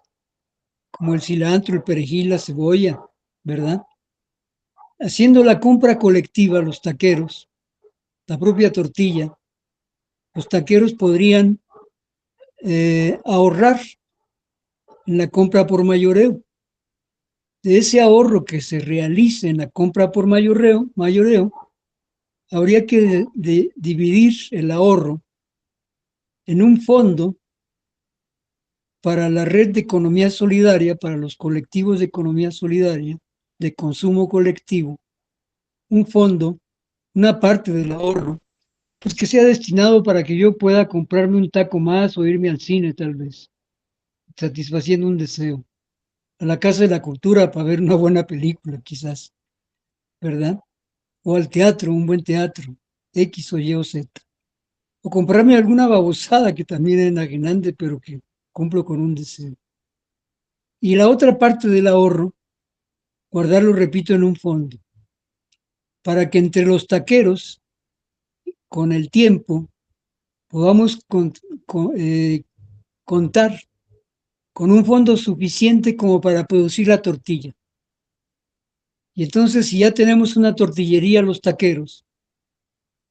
como el cilantro, el perejil, la cebolla, ¿verdad? Haciendo la compra colectiva, los taqueros, la propia tortilla, los taqueros podrían ahorrar en la compra por mayoreo. De ese ahorro que se realice en la compra por mayoreo, habría que dividir el ahorro en un fondo para la red de economía solidaria, para los colectivos de economía solidaria, de consumo colectivo, un fondo, una parte del ahorro, pues que sea destinado para que yo pueda comprarme un taco más o irme al cine tal vez, satisfaciendo un deseo, a la Casa de la Cultura para ver una buena película quizás, ¿verdad? O al teatro, un buen teatro, X o Y o Z. O comprarme alguna babosada que también es enajenante, pero que cumplo con un deseo. Y la otra parte del ahorro, guardarlo, repito, en un fondo, para que entre los taqueros, con el tiempo, podamos contar con un fondo suficiente como para producir la tortilla. Y entonces, si ya tenemos una tortillería los taqueros,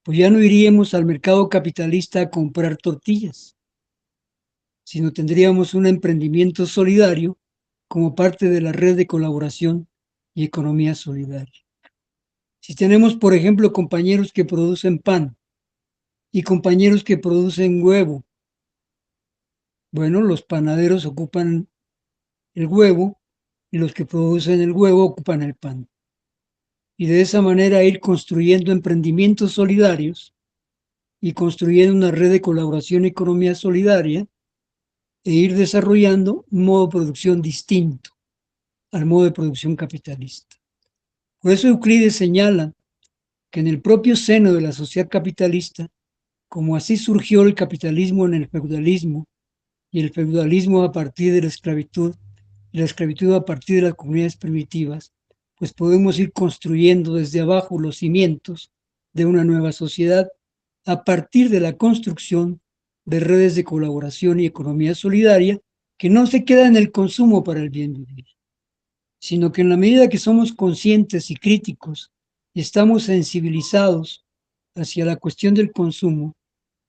pues ya no iríamos al mercado capitalista a comprar tortillas, sino tendríamos un emprendimiento solidario como parte de la red de colaboración y economía solidaria. Si tenemos, por ejemplo, compañeros que producen pan y compañeros que producen huevo, bueno, los panaderos ocupan el huevo y los que producen el huevo ocupan el pan. Y de esa manera ir construyendo emprendimientos solidarios y construyendo una red de colaboración y economía solidaria e ir desarrollando un modo de producción distinto al modo de producción capitalista. Por eso Euclides señala que en el propio seno de la sociedad capitalista, como así surgió el capitalismo en el feudalismo y el feudalismo a partir de la esclavitud y la esclavitud a partir de las comunidades primitivas, pues podemos ir construyendo desde abajo los cimientos de una nueva sociedad a partir de la construcción de redes de colaboración y economía solidaria que no se queda en el consumo para el bien vivir, sino que en la medida que somos conscientes y críticos y estamos sensibilizados hacia la cuestión del consumo,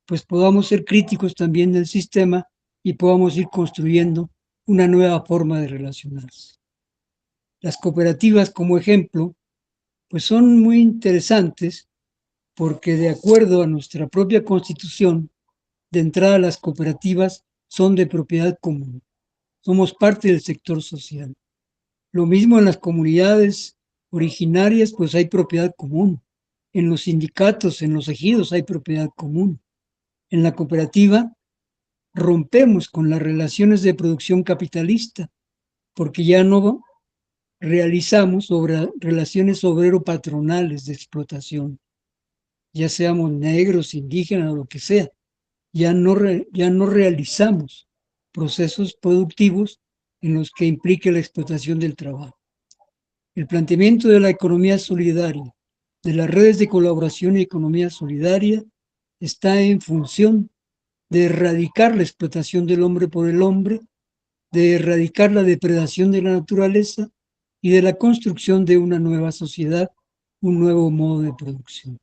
pues podamos ser críticos también del sistema y podamos ir construyendo una nueva forma de relacionarse. Las cooperativas, como ejemplo, pues son muy interesantes porque de acuerdo a nuestra propia Constitución, de entrada las cooperativas son de propiedad común. Somos parte del sector social. Lo mismo en las comunidades originarias, pues hay propiedad común. En los sindicatos, en los ejidos hay propiedad común. En la cooperativa rompemos con las relaciones de producción capitalista, porque ya no realizamos relaciones obrero-patronales de explotación, ya seamos negros, indígenas o lo que sea. Ya no realizamos procesos productivos en los que implique la explotación del trabajo. El planteamiento de la economía solidaria, de las redes de colaboración y economía solidaria, está en función de erradicar la explotación del hombre por el hombre, de erradicar la depredación de la naturaleza y de la construcción de una nueva sociedad, un nuevo modo de producción.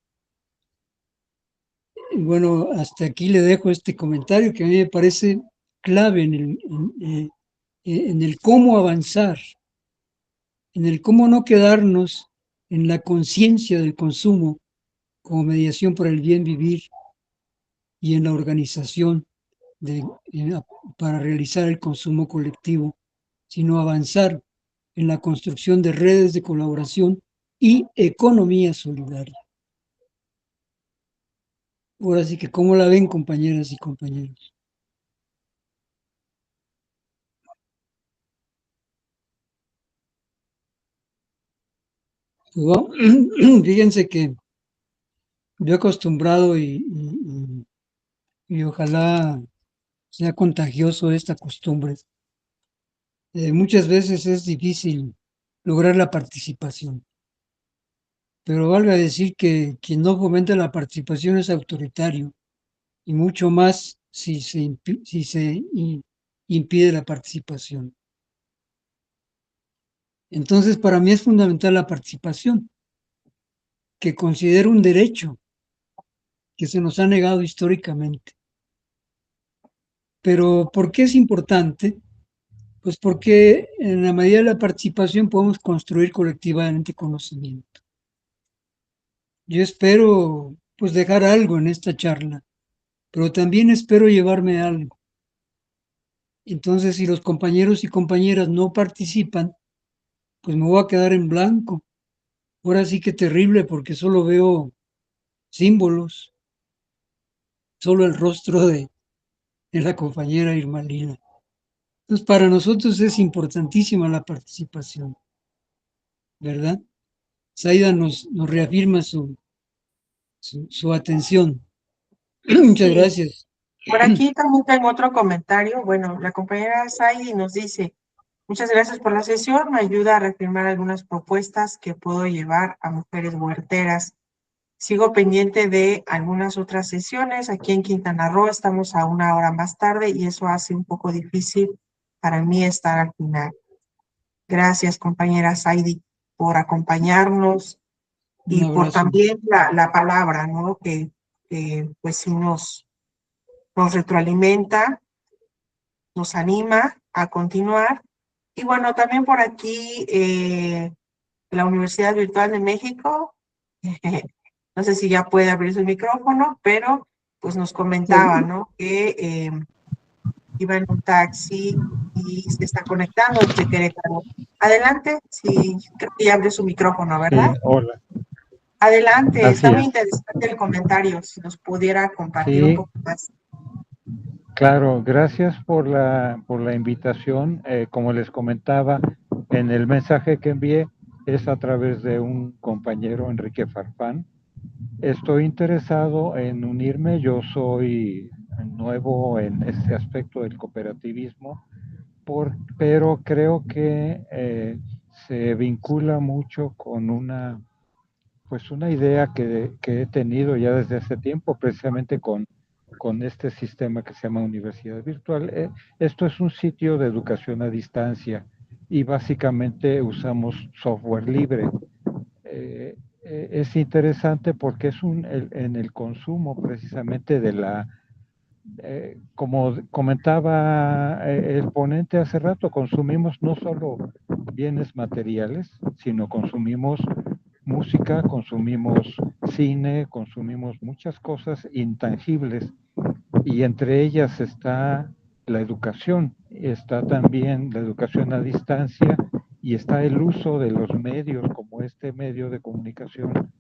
Y bueno, hasta aquí le dejo este comentario que a mí me parece clave en el cómo avanzar, en el cómo no quedarnos en la conciencia del consumo como mediación para el bien vivir y en la organización para realizar el consumo colectivo, sino avanzar en la construcción de redes de colaboración y economía solidaria. Ahora sí que, ¿cómo la ven, compañeras y compañeros? Pues bueno, fíjense que yo he acostumbrado y ojalá sea contagioso esta costumbre. Muchas veces es difícil lograr la participación, pero valga decir que quien no fomenta la participación es autoritario, y mucho más si se impide la participación. Entonces, para mí es fundamental la participación, que considero un derecho que se nos ha negado históricamente. Pero, ¿por qué es importante? Pues porque en la medida de la participación podemos construir colectivamente conocimiento. Yo espero pues dejar algo en esta charla, pero también espero llevarme algo. Entonces, si los compañeros y compañeras no participan, pues me voy a quedar en blanco. Ahora sí que terrible, porque solo veo símbolos, solo el rostro de la compañera Irma Lina. Entonces, para nosotros es importantísima la participación, ¿verdad? Zaida nos reafirma su atención. Muchas Sí. gracias. Por aquí también tengo otro comentario. Bueno, la compañera Saidi nos dice, muchas gracias por la sesión, me ayuda a reafirmar algunas propuestas que puedo llevar a mujeres huerteras. Sigo pendiente de algunas otras sesiones. Aquí en Quintana Roo estamos a 1 hora más tarde y eso hace un poco difícil para mí estar al final. Gracias, compañera Saidi, por acompañarnos y por también la palabra, ¿no? Que pues sí nos retroalimenta. nos anima a continuar. Y bueno, también por aquí la Universidad Virtual de México, no sé si ya puede abrir su micrófono, pero pues nos comentaba, ¿no? Que iba en un taxi y se está conectando desde Querétaro. Adelante, sí, creo que ya abrió su micrófono, Sí, ¿verdad? hola. Adelante, Así está muy es. interesante el comentario, si nos pudiera compartir un Sí, poco más. claro, gracias por la invitación. Como les comentaba, en el mensaje que envié es a través de un compañero, Enrique Farfán. Estoy interesado en unirme, yo soy nuevo en este aspecto del cooperativismo, pero creo que se vincula mucho con una idea que he tenido ya desde hace tiempo, precisamente con este sistema que se llama Universidad Virtual. Esto es un sitio de educación a distancia y básicamente usamos software libre. Es interesante porque es en el consumo precisamente como comentaba el ponente hace rato, consumimos no solo bienes materiales, sino consumimos música, consumimos cine, consumimos muchas cosas intangibles y entre ellas está la educación, está también la educación a distancia y está el uso de los medios como este medio de comunicación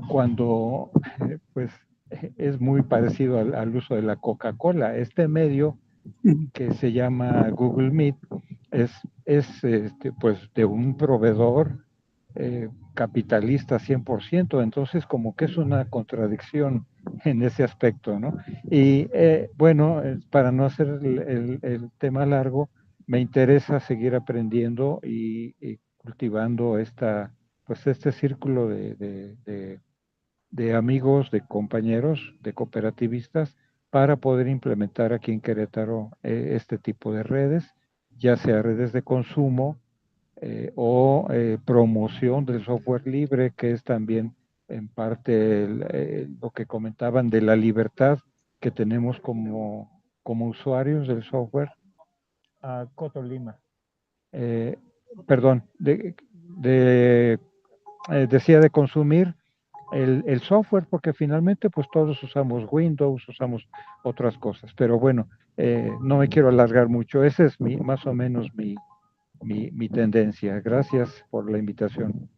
cuando pues es muy parecido al uso de la Coca-Cola. Este medio que se llama Google Meet es pues de un proveedor capitalista 100%, entonces como que es una contradicción en ese aspecto, ¿no? Y bueno, para no hacer el tema largo, me interesa seguir aprendiendo y cultivando pues este círculo de amigos, de compañeros, de cooperativistas, para poder implementar aquí en Querétaro este tipo de redes, ya sea redes de consumo o promoción del software libre, que es también en parte lo que comentaban de la libertad que tenemos como usuarios del software. Cotolima. Eh, perdón, decía de consumir el software, porque finalmente pues todos usamos Windows, usamos otras cosas, pero bueno, no me quiero alargar mucho, esa es más o menos mi tendencia. Gracias por la invitación.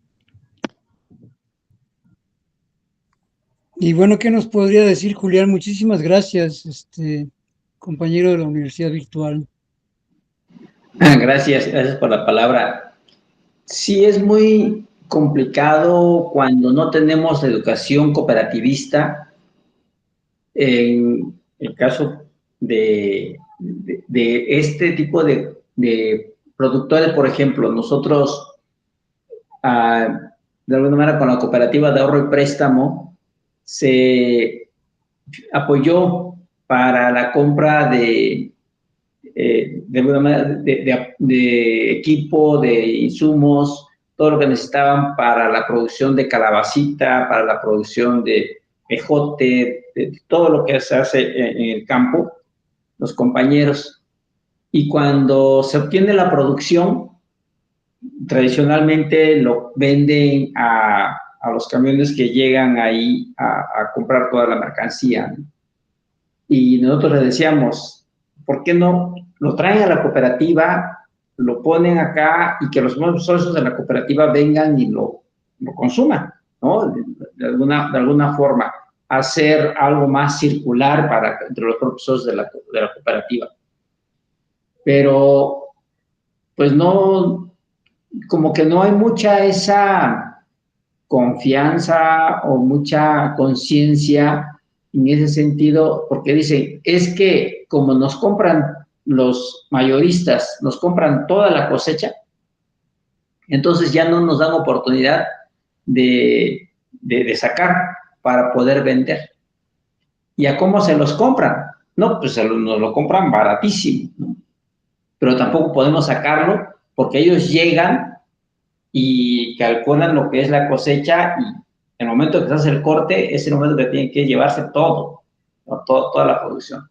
Y bueno, ¿qué nos podría decir, Julián? Muchísimas gracias, compañero de la Universidad Virtual. Gracias, gracias por la palabra. Sí, es muy complicado cuando no tenemos educación cooperativista. En el caso de este tipo de productores, por ejemplo, nosotros, de alguna manera, con la cooperativa de ahorro y préstamo, se apoyó para la compra de alguna manera, de equipo, de insumos, todo lo que necesitaban para la producción de calabacita, para la producción de ejote, de todo lo que se hace en el campo, los compañeros. Y cuando se obtiene la producción, tradicionalmente lo venden a los camiones que llegan ahí a comprar toda la mercancía, ¿no? Y nosotros les decíamos, ¿por qué no lo traen a la cooperativa, lo ponen acá y que los nuevos socios de la cooperativa vengan y lo consuman, ¿no? De alguna forma, hacer algo más circular entre los propios socios de la cooperativa. Pero, pues no, como que no hay mucha esa confianza o mucha conciencia en ese sentido, porque dicen, es que como nos compran los mayoristas, nos compran toda la cosecha, entonces ya no nos dan oportunidad de sacar para poder vender. ¿Y a cómo se los compran? No, pues nos lo compran baratísimo, ¿no? Pero tampoco podemos sacarlo porque ellos llegan y calculan lo que es la cosecha y el momento que se hace el corte es el momento que tienen que llevarse todo, ¿no? Toda la producción.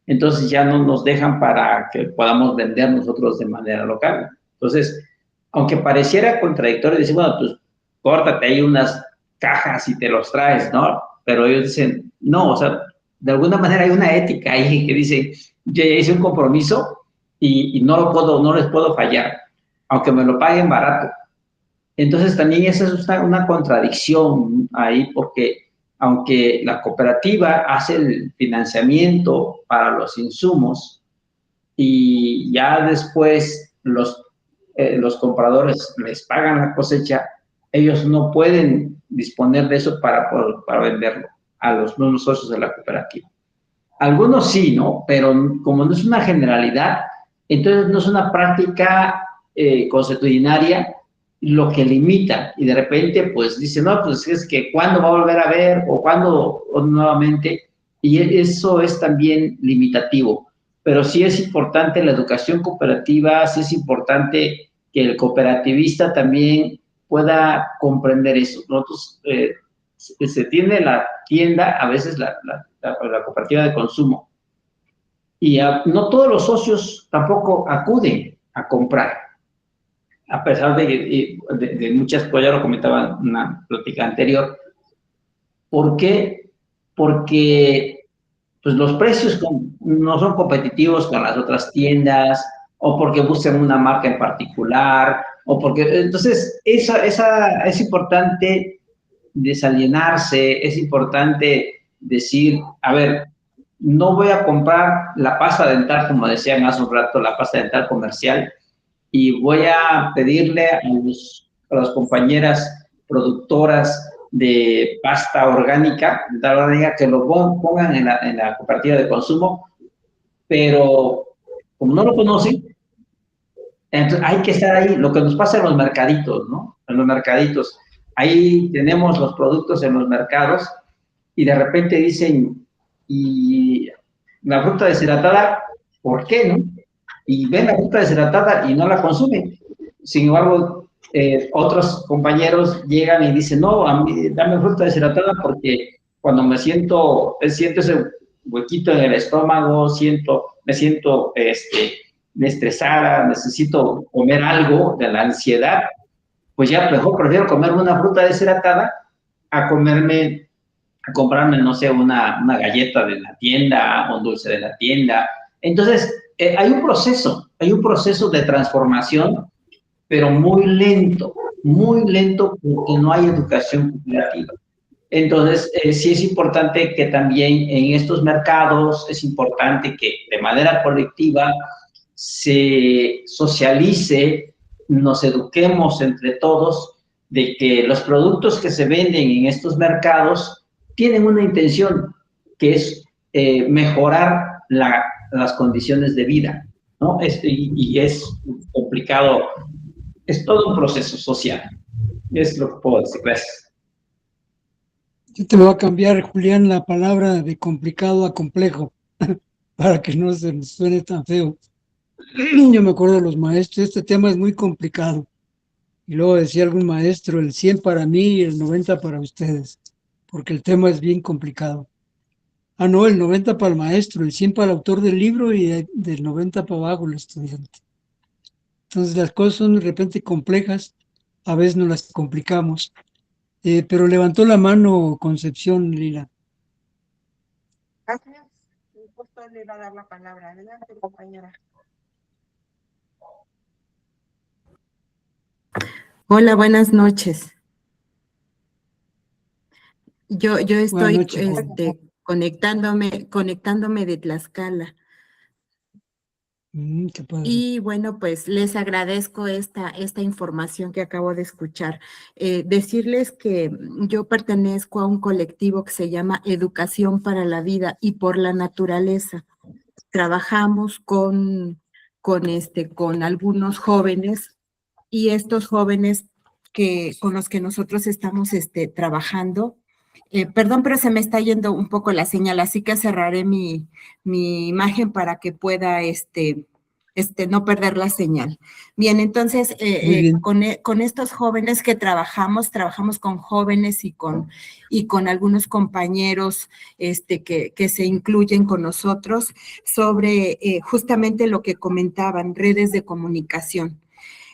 entonces ya no nos dejan para que podamos vender nosotros de manera local. Entonces, aunque pareciera contradictorio, decir, bueno, pues córtate ahí unas cajas y te los traes, ¿no? Pero ellos dicen, no, o sea, de alguna manera hay una ética ahí que dice, yo ya hice un compromiso y no les puedo fallar, aunque me lo paguen barato. Entonces también esa es una contradicción ahí, porque aunque la cooperativa hace el financiamiento para los insumos y ya después los compradores les pagan la cosecha, ellos no pueden disponer de eso para venderlo a los mismos socios de la cooperativa. Algunos sí, ¿no? Pero como no es una generalidad, entonces no es una práctica consuetudinaria lo que limita, y de repente pues dice, no, pues es que ¿cuándo va a volver a ver? O ¿cuándo nuevamente? Y eso es también limitativo, pero sí es importante la educación cooperativa, sí es importante que el cooperativista también pueda comprender eso. Nosotros se tiene la tienda, a veces la cooperativa de consumo, y no todos los socios tampoco acuden a comprar, a pesar de muchas cosas, ya lo comentaba en una plática anterior. ¿Por qué? Porque pues, los precios no son competitivos con las otras tiendas, o porque buscan una marca en particular, o porque... Entonces, es importante desalienarse, es importante decir, a ver, no voy a comprar la pasta dental, como decían hace un rato, la pasta dental comercial, y voy a pedirle a las compañeras productoras de pasta orgánica, que lo pongan en la cooperativa de consumo, pero como no lo conocen, entonces hay que estar ahí, lo que nos pasa en los mercaditos, ¿no? En los mercaditos, ahí tenemos los productos en los mercados y de repente dicen, y la fruta deshidratada, ¿por qué, no? Y ven la fruta deshidratada y no la consumen. Sin embargo, otros compañeros llegan y dicen, no, a mí dame fruta deshidratada porque cuando me siento ese huequito en el estómago, me siento estresada, necesito comer algo de la ansiedad, pues ya mejor prefiero comerme una fruta deshidratada a comprarme, no sé, una galleta de la tienda, un dulce de la tienda. Entonces, hay un proceso de transformación, pero muy lento porque no hay educación cooperativa. Entonces, sí es importante que también en estos mercados, es importante que de manera colectiva se socialice, nos eduquemos entre todos de que los productos que se venden en estos mercados tienen una intención, que es mejorar las condiciones de vida, ¿no? Y es complicado, es todo un proceso social. Es lo que puedo decir. Gracias. Yo te voy a cambiar, Julián, la palabra de complicado a complejo, para que no se nos suene tan feo. Yo me acuerdo de los maestros, este tema es muy complicado. Y luego decía algún maestro, el 100 para mí y el 90 para ustedes, porque el tema es bien complicado. Ah, no, el 90 para el maestro, el 100 para el autor del libro y del 90 para abajo el estudiante. Entonces las cosas son de repente complejas, a veces nos las complicamos. Pero levantó la mano Concepción, Lila. Gracias. Justo le iba a dar la palabra. Adelante, compañera. Hola, buenas noches. Yo estoy noches, conectándome de Tlaxcala. Qué padre. Y bueno, pues les agradezco esta información que acabo de escuchar. Decirles que yo pertenezco a un colectivo que se llama Educación para la Vida y por la Naturaleza. Trabajamos con algunos jóvenes, y estos jóvenes con los que nosotros estamos trabajando, perdón, pero se me está yendo un poco la señal, así que cerraré mi imagen para que pueda no perder la señal. Bien, entonces, Muy bien. con estos jóvenes que trabajamos con jóvenes y con algunos compañeros que se incluyen con nosotros sobre justamente lo que comentaban, redes de comunicación.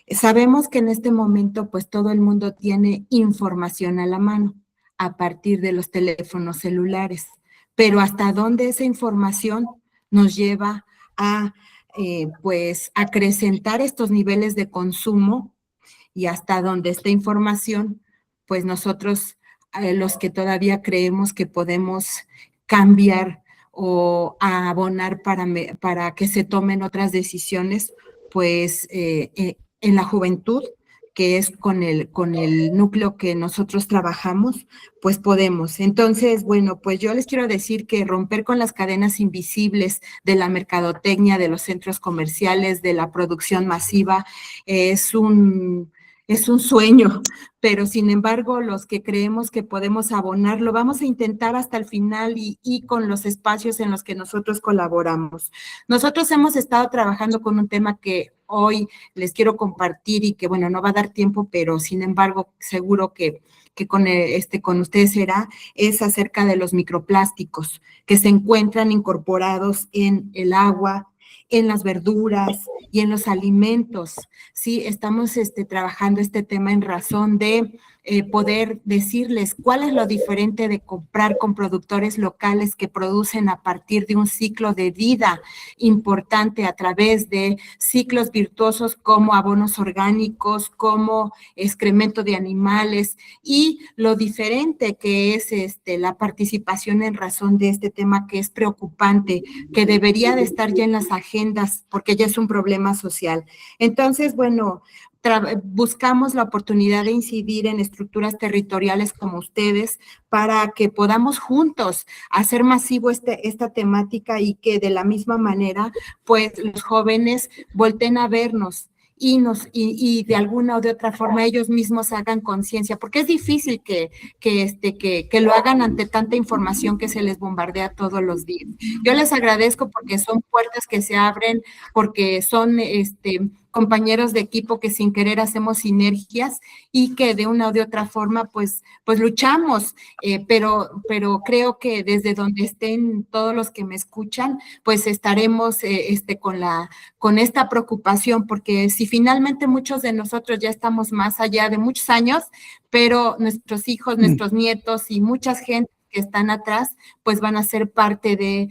Sabemos que en este momento, pues todo el mundo tiene información a la mano a partir de los teléfonos celulares, pero hasta dónde esa información nos lleva a pues acrecentar estos niveles de consumo y hasta donde esta información, pues nosotros, los que todavía creemos que podemos cambiar o abonar para que se tomen otras decisiones, pues en la juventud, que es con el núcleo que nosotros trabajamos, pues podemos. Entonces, bueno, pues yo les quiero decir que romper con las cadenas invisibles de la mercadotecnia, de los centros comerciales, de la producción masiva, es un sueño, pero sin embargo, los que creemos que podemos abonarlo, vamos a intentar hasta el final y con los espacios en los que nosotros colaboramos. Nosotros hemos estado trabajando con un tema que hoy les quiero compartir y que, bueno, no va a dar tiempo, pero sin embargo, seguro que con ustedes es acerca de los microplásticos que se encuentran incorporados en el agua, en las verduras y en los alimentos. Sí, estamos trabajando este tema en razón de poder decirles cuál es lo diferente de comprar con productores locales que producen a partir de un ciclo de vida importante a través de ciclos virtuosos como abonos orgánicos, como excremento de animales y lo diferente que es la participación en razón de este tema que es preocupante, que debería de estar ya en las agendas porque ya es un problema social. Entonces, bueno, buscamos la oportunidad de incidir en estructuras territoriales como ustedes para que podamos juntos hacer masivo esta temática y que de la misma manera, pues los jóvenes volten a vernos y de alguna o de otra forma ellos mismos hagan conciencia, porque es difícil que lo hagan ante tanta información que se les bombardea todos los días. Yo les agradezco porque son puertas que se abren, porque son compañeros de equipo que sin querer hacemos sinergias y que de una o de otra forma pues luchamos, pero creo que desde donde estén todos los que me escuchan, pues estaremos con esta preocupación, porque si finalmente muchos de nosotros ya estamos más allá de muchos años, pero nuestros hijos, nuestros nietos y mucha gente que están atrás, pues van a ser parte de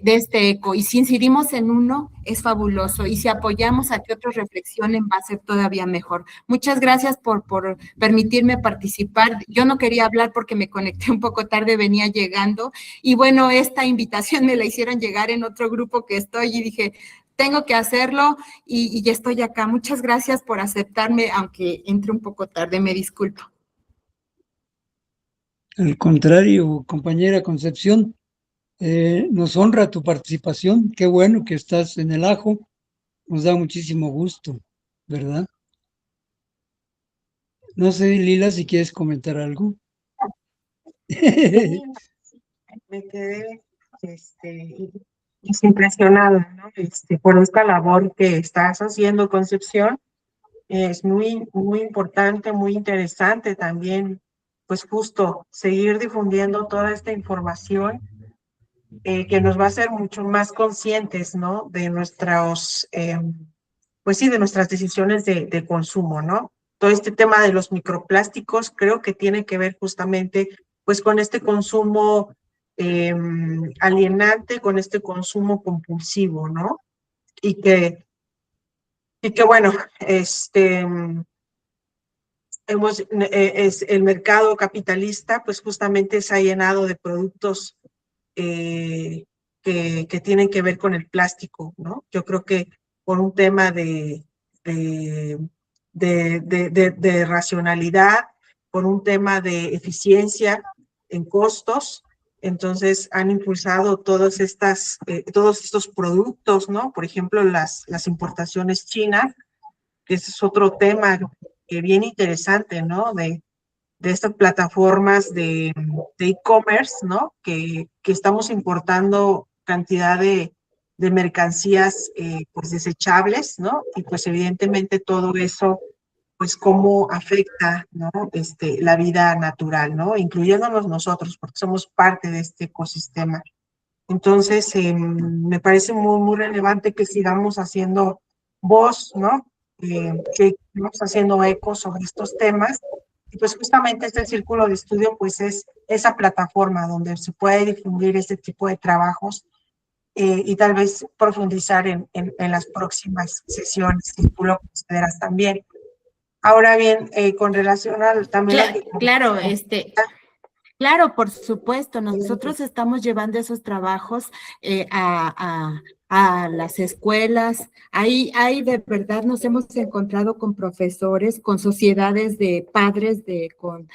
este eco. Y si incidimos en uno, es fabuloso. Y si apoyamos a que otros reflexionen, va a ser todavía mejor. Muchas gracias por permitirme participar. Yo no quería hablar porque me conecté un poco tarde, venía llegando. Y bueno, esta invitación me la hicieron llegar en otro grupo que estoy y dije, tengo que hacerlo y ya estoy acá. Muchas gracias por aceptarme, aunque entre un poco tarde, me disculpo. Al contrario, compañera Concepción, nos honra tu participación. Qué bueno que estás en el ajo. Nos da muchísimo gusto, ¿verdad? No sé, Lila, si quieres comentar algo. Sí, me quedé impresionada, ¿no? Por esta labor que estás haciendo, Concepción. Es muy, muy importante, muy interesante también, pues justo seguir difundiendo toda esta información que nos va a hacer mucho más conscientes, ¿no? De nuestros, pues sí, de nuestras decisiones de consumo, ¿no? Todo este tema de los microplásticos creo que tiene que ver justamente, pues, con este consumo alienante, con este consumo compulsivo, ¿no? Y que bueno, es el mercado capitalista, pues justamente se ha llenado de productos que tienen que ver con el plástico, ¿no? Yo creo que por un tema de racionalidad, por un tema de eficiencia en costos, entonces han impulsado todos estos productos, ¿no? Por ejemplo, las importaciones chinas, que ese es otro tema que bien interesante, ¿no? De estas plataformas de e-commerce, ¿no? Que estamos importando cantidad de mercancías pues desechables, ¿no? Y pues evidentemente todo eso, pues cómo afecta, ¿no? La vida natural, ¿no? Incluyéndonos nosotros, porque somos parte de este ecosistema. Entonces, me parece muy, muy relevante que sigamos haciendo voz, ¿no? Que sigamos haciendo eco sobre estos temas. Y pues justamente este círculo de estudio, pues es esa plataforma donde se puede difundir este tipo de trabajos y tal vez profundizar en las próximas sesiones, si tú lo consideras también. Ahora bien, con relación al también lo que... Claro, claro, por supuesto, nosotros estamos llevando esos trabajos a las escuelas. Ahí de verdad nos hemos encontrado con profesores, con sociedades de padres, con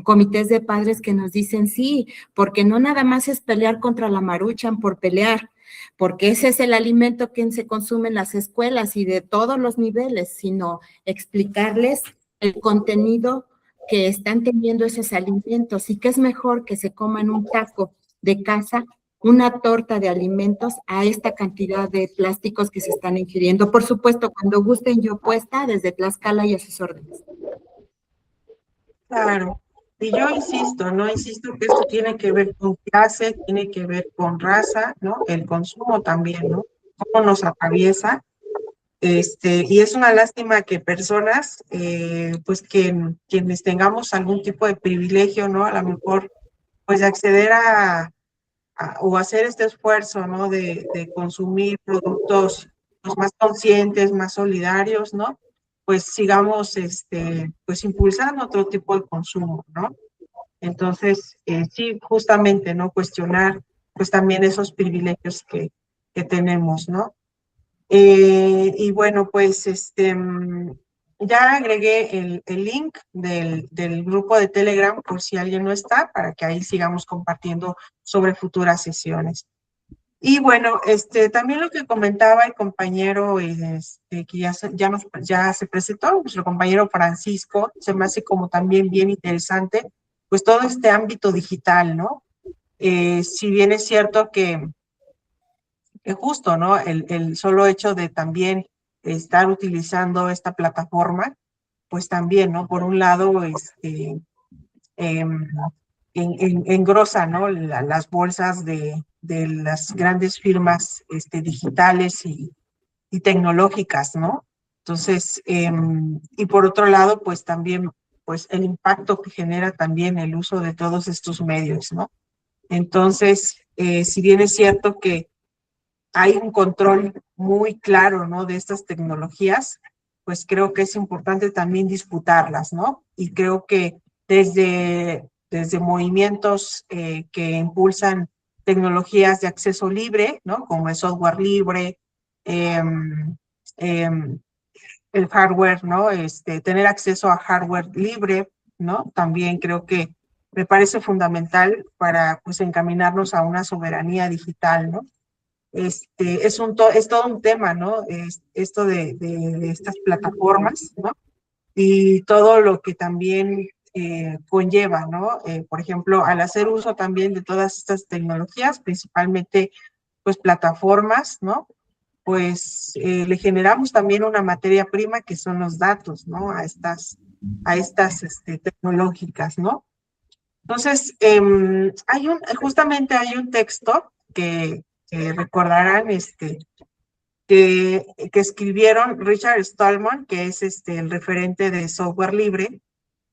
comités de padres que nos dicen sí, porque no nada más es pelear contra la Maruchan por pelear, porque ese es el alimento que se consume en las escuelas y de todos los niveles, sino explicarles el contenido que están teniendo esos alimentos y que es mejor que se coman un taco de casa, una torta de alimentos a esta cantidad de plásticos que se están ingiriendo. Por supuesto, cuando gusten yo puesta desde Tlaxcala y a sus órdenes. Claro, y yo insisto, ¿no? Insisto que esto tiene que ver con clase, tiene que ver con raza, ¿no? El consumo también, ¿no? Cómo nos atraviesa. Y es una lástima que personas, pues que quienes tengamos algún tipo de privilegio, ¿no? A lo mejor, pues de acceder o hacer este esfuerzo, ¿no? De consumir productos pues, más conscientes, más solidarios, ¿no? Pues sigamos, pues impulsando otro tipo de consumo, ¿no? Entonces, sí, justamente, ¿no? Cuestionar, pues también esos privilegios que tenemos, ¿no? Y bueno, pues ya agregué el link del grupo de Telegram por si alguien no está, para que ahí sigamos compartiendo sobre futuras sesiones. Y bueno, también lo que comentaba el compañero que ya se presentó, nuestro compañero Francisco, se me hace como también bien interesante, pues todo este ámbito digital, ¿no? Si bien es cierto que justo, ¿no? El solo hecho de también estar utilizando esta plataforma, pues también, ¿no? Por un lado, em, engrosa, ¿no? Las bolsas de las grandes firmas digitales y tecnológicas, ¿no? Entonces, y por otro lado, pues también, pues el impacto que genera también el uso de todos estos medios, ¿no? Entonces, si bien es cierto que hay un control muy claro, ¿no? De estas tecnologías, pues creo que es importante también disputarlas, ¿no? Y creo que desde movimientos que impulsan tecnologías de acceso libre, ¿no? Como el software libre, eh, eh, el hardware, ¿no? Tener acceso a hardware libre, ¿no? También creo que me parece fundamental para, pues, encaminarnos a una soberanía digital, ¿no? Es todo un tema, ¿no? Esto de estas plataformas, ¿no? Y todo lo que también conlleva, ¿no? Por ejemplo, al hacer uso también de todas estas tecnologías, principalmente, pues, plataformas, ¿no? Pues le generamos también una materia prima que son los datos, ¿no? A estas tecnológicas, ¿no? Entonces, justamente hay un texto que recordarán, que escribieron Richard Stallman, que es el referente de software libre,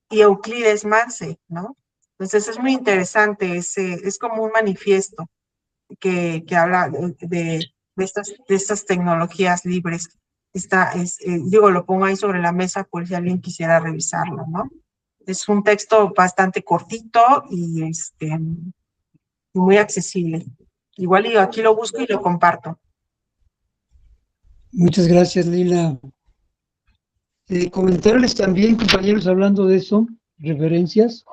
y Euclides Mance, ¿no? Entonces es muy interesante, es como un manifiesto que habla de estas tecnologías libres. Digo, lo pongo ahí sobre la mesa por si alguien quisiera revisarlo, ¿no? Es un texto bastante cortito y muy accesible. Igual yo aquí lo busco y lo comparto. Muchas gracias, Lila. Comentarles también, compañeros, hablando de eso, referencias,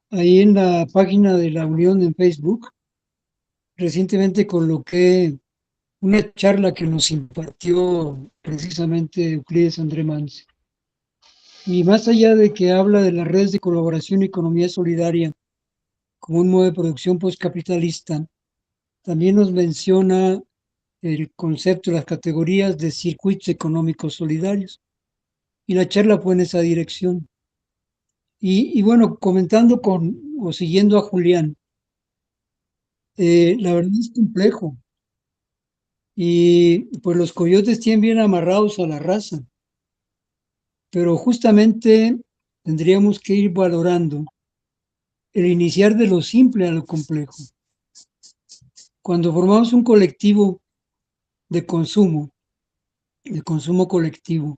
ahí en la página de la Unión en Facebook, recientemente coloqué una charla que nos impartió precisamente Euclides André Mance. Y más allá de que habla de las redes de colaboración y economía solidaria como un modo de producción postcapitalista, también nos menciona el concepto, las categorías de circuitos económicos solidarios. Y la charla fue en esa dirección. Y bueno, comentando o siguiendo a Julián, la verdad es complejo. Y pues los coyotes tienen bien amarrados a la raza. Pero justamente tendríamos que ir valorando el iniciar de lo simple a lo complejo. Cuando formamos un colectivo de consumo colectivo,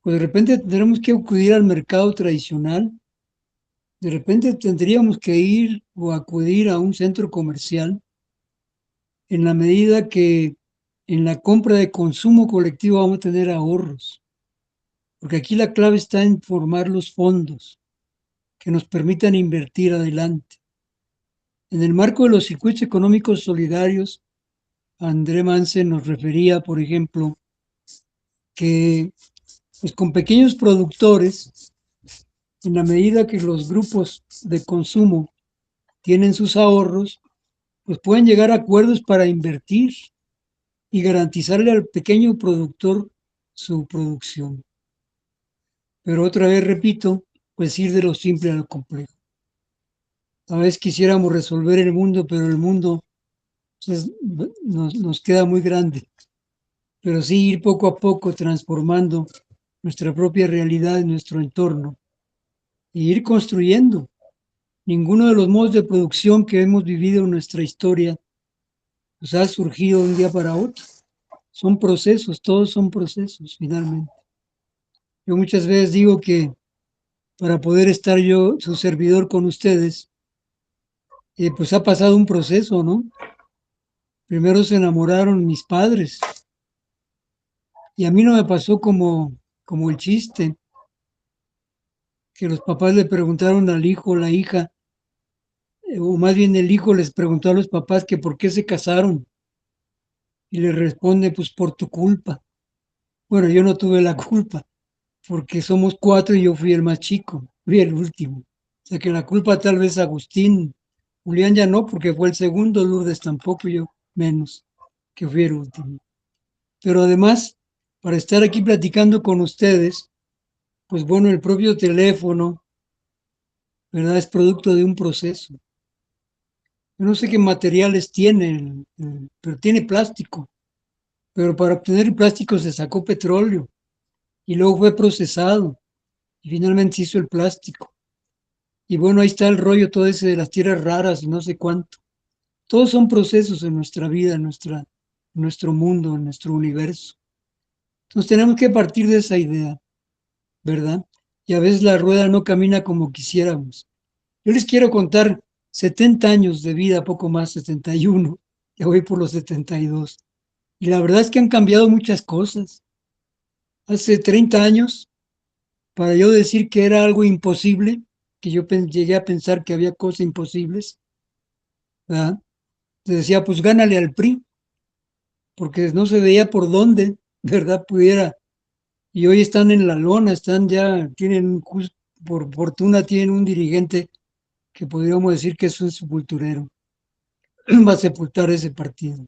pues de repente tendremos que acudir al mercado tradicional, de repente tendríamos que ir o acudir a un centro comercial, en la medida que en la compra de consumo colectivo vamos a tener ahorros, porque aquí la clave está en formar los fondos que nos permitan invertir adelante. En el marco de los circuitos económicos solidarios, André Manse nos refería, por ejemplo, que pues con pequeños productores, en la medida que los grupos de consumo tienen sus ahorros, pues pueden llegar a acuerdos para invertir y garantizarle al pequeño productor su producción. Pero otra vez repito, pues ir de lo simple a lo complejo. A veces quisiéramos resolver el mundo, pero el mundo pues, nos queda muy grande. Pero sí ir poco a poco transformando nuestra propia realidad en nuestro entorno y ir construyendo. Ninguno de los modos de producción que hemos vivido en nuestra historia pues, ha surgido de un día para otro. Son procesos, todos son procesos, finalmente. Yo muchas veces digo que para poder estar yo, su servidor, con ustedes, pues ha pasado un proceso, ¿no? Primero se enamoraron mis padres y a mí no me pasó como el chiste, que los papás le preguntaron al hijo o la hija, o más bien el hijo les preguntó a los papás que por qué se casaron y le responde, pues por tu culpa. Bueno, yo no tuve la culpa, porque somos 4 y yo fui el más chico, fui el último. O sea que la culpa tal vez Agustín, Julián ya no, porque fue el segundo, Lourdes tampoco, yo menos, que fui el último. Pero además, para estar aquí platicando con ustedes, pues bueno, el propio teléfono, ¿verdad? Es producto de un proceso. Yo no sé qué materiales tiene, pero tiene plástico. Pero para obtener el plástico se sacó petróleo y luego fue procesado y finalmente se hizo el plástico. Y bueno, ahí está el rollo todo ese de las tierras raras y no sé cuánto. Todos son procesos en nuestra vida, en nuestro mundo, en nuestro universo. Entonces tenemos que partir de esa idea, ¿verdad? Y a veces la rueda no camina como quisiéramos. Yo les quiero contar 70 años de vida, poco más, 71. Ya voy por los 72. Y la verdad es que han cambiado muchas cosas. Hace 30 años, para yo decir que era algo imposible, que yo llegué a pensar que había cosas imposibles, ¿verdad? Te decía, pues gánale al PRI, porque no se veía por dónde, ¿verdad? Pudiera. Y hoy están en la lona, por fortuna tienen un dirigente que podríamos decir que es un sepulturero. Va a sepultar ese partido.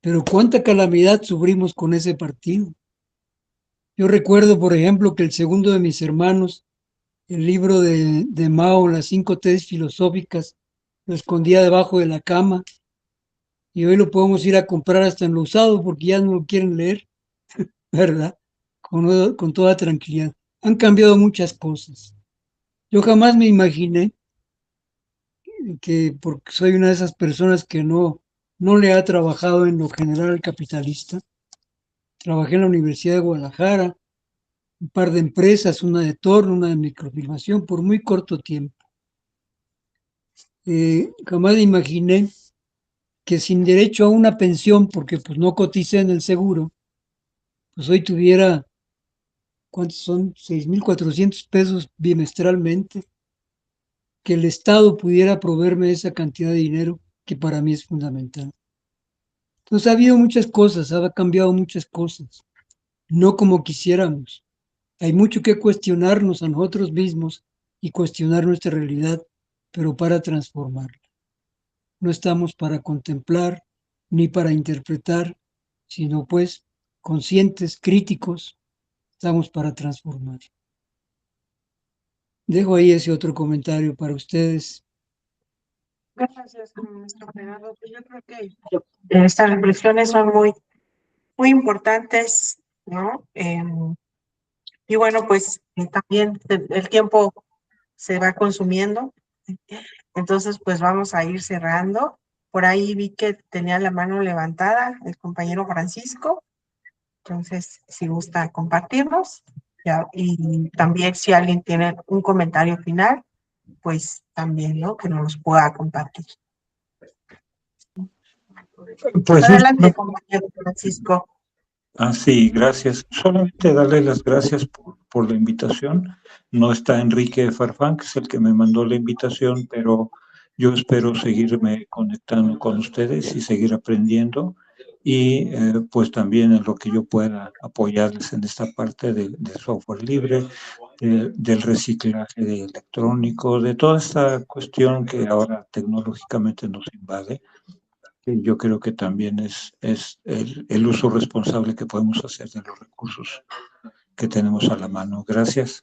Pero cuánta calamidad sufrimos con ese partido. Yo recuerdo, por ejemplo, que el segundo de mis hermanos, el libro de Mao, las 5 tesis filosóficas, lo escondía debajo de la cama y hoy lo podemos ir a comprar hasta en lo usado porque ya no lo quieren leer, ¿verdad? Con toda tranquilidad. Han cambiado muchas cosas. Yo jamás me imaginé que, porque soy una de esas personas que no le ha trabajado en lo general capitalista, trabajé en la Universidad de Guadalajara, un par de empresas, una de torno, una de microfilmación, por muy corto tiempo. Jamás imaginé que sin derecho a una pensión, porque pues no coticé en el seguro, pues hoy tuviera, ¿cuántos son? 6,400 pesos bimestralmente, que el Estado pudiera proveerme esa cantidad de dinero que para mí es fundamental. Entonces ha habido muchas cosas, ha cambiado muchas cosas, no como quisiéramos. Hay mucho que cuestionarnos a nosotros mismos y cuestionar nuestra realidad, pero para transformarla. No estamos para contemplar, ni para interpretar, sino pues conscientes, críticos, estamos para transformar. Dejo ahí ese otro comentario para ustedes. Gracias, maestro Gerardo. Pues yo creo que estas reflexiones son muy importantes, ¿no? Y bueno, pues también el tiempo se va consumiendo, entonces pues vamos a ir cerrando. Por ahí vi que tenía la mano levantada el compañero Francisco, entonces si gusta compartirnos, ya, y también si alguien tiene un comentario final, pues también, ¿no? Que nos los pueda compartir. Pues Adelante, compañero Francisco. sí, gracias. Solamente darle las gracias por la invitación. No está Enrique Farfán, que es el que me mandó la invitación, pero yo espero seguirme conectando con ustedes y seguir aprendiendo y pues también en lo que yo pueda apoyarles en esta parte de software libre, del reciclaje de electrónico, de toda esta cuestión que ahora tecnológicamente nos invade. Yo creo que también es el uso responsable que podemos hacer de los recursos que tenemos a la mano. Gracias.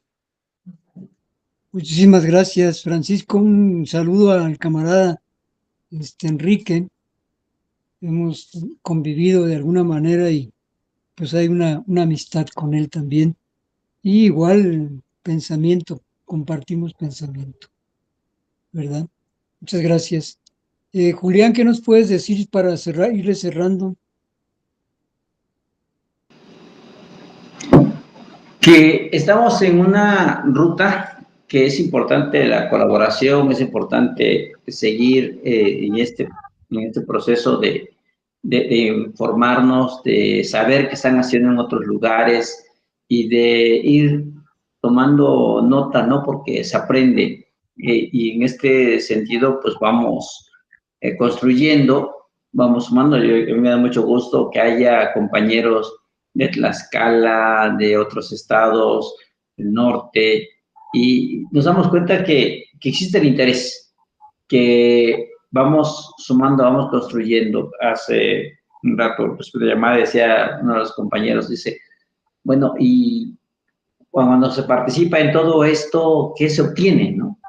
Muchísimas gracias, Francisco. Un saludo al camarada Enrique. Hemos convivido de alguna manera y pues hay una amistad con él también. Y igual pensamiento, compartimos pensamiento, ¿verdad? Muchas gracias. Julián, ¿qué nos puedes decir para cerrar, irle cerrando? Que estamos en una ruta que es importante la colaboración, es importante seguir en este proceso de informarnos, de saber qué están haciendo en otros lugares y de ir tomando nota, ¿no? Porque se aprende y en este sentido, pues vamos construyendo, vamos sumando. Yo me da mucho gusto que haya compañeros de Tlaxcala, de otros estados, del norte, y nos damos cuenta que existe el interés, que vamos sumando, vamos construyendo. Hace un rato, después de llamada, decía uno de los compañeros, dice, bueno, y cuando se participa en todo esto, ¿qué se obtiene, no?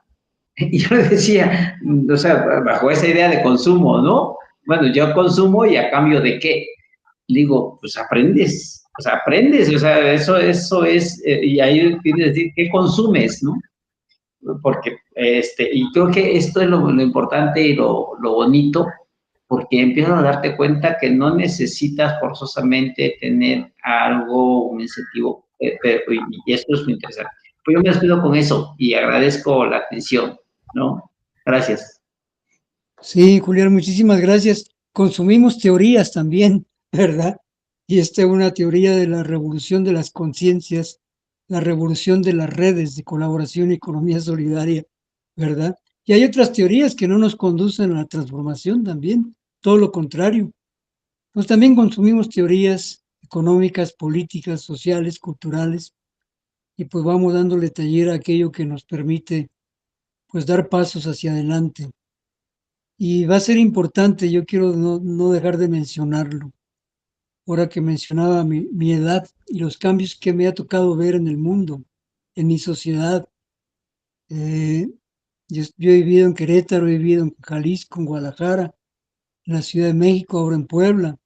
Y yo le decía, o sea, bajo esa idea de consumo, ¿no? Bueno, yo consumo y a cambio de qué. Digo, pues aprendes, o sea, eso es, y ahí tienes que decir, ¿qué consumes, no? Porque, y creo que esto es lo importante y lo bonito, porque empiezas a darte cuenta que no necesitas forzosamente tener algo, un incentivo, y esto es muy interesante. Pues yo me despido con eso y agradezco la atención, ¿no? Gracias. Sí, Julián, muchísimas gracias. Consumimos teorías también, ¿verdad? Y esta es una teoría de la revolución de las conciencias, la revolución de las redes de colaboración y economía solidaria, ¿verdad? Y hay otras teorías que no nos conducen a la transformación también, todo lo contrario. Pues también consumimos teorías económicas, políticas, sociales, culturales, y pues vamos dándole taller a aquello que nos permite pues dar pasos hacia adelante. Y va a ser importante, yo quiero no dejar de mencionarlo, ahora que mencionaba mi edad y los cambios que me ha tocado ver en el mundo, en mi sociedad. Yo he vivido en Querétaro, he vivido en Jalisco, en Guadalajara, en la Ciudad de México, ahora en Puebla,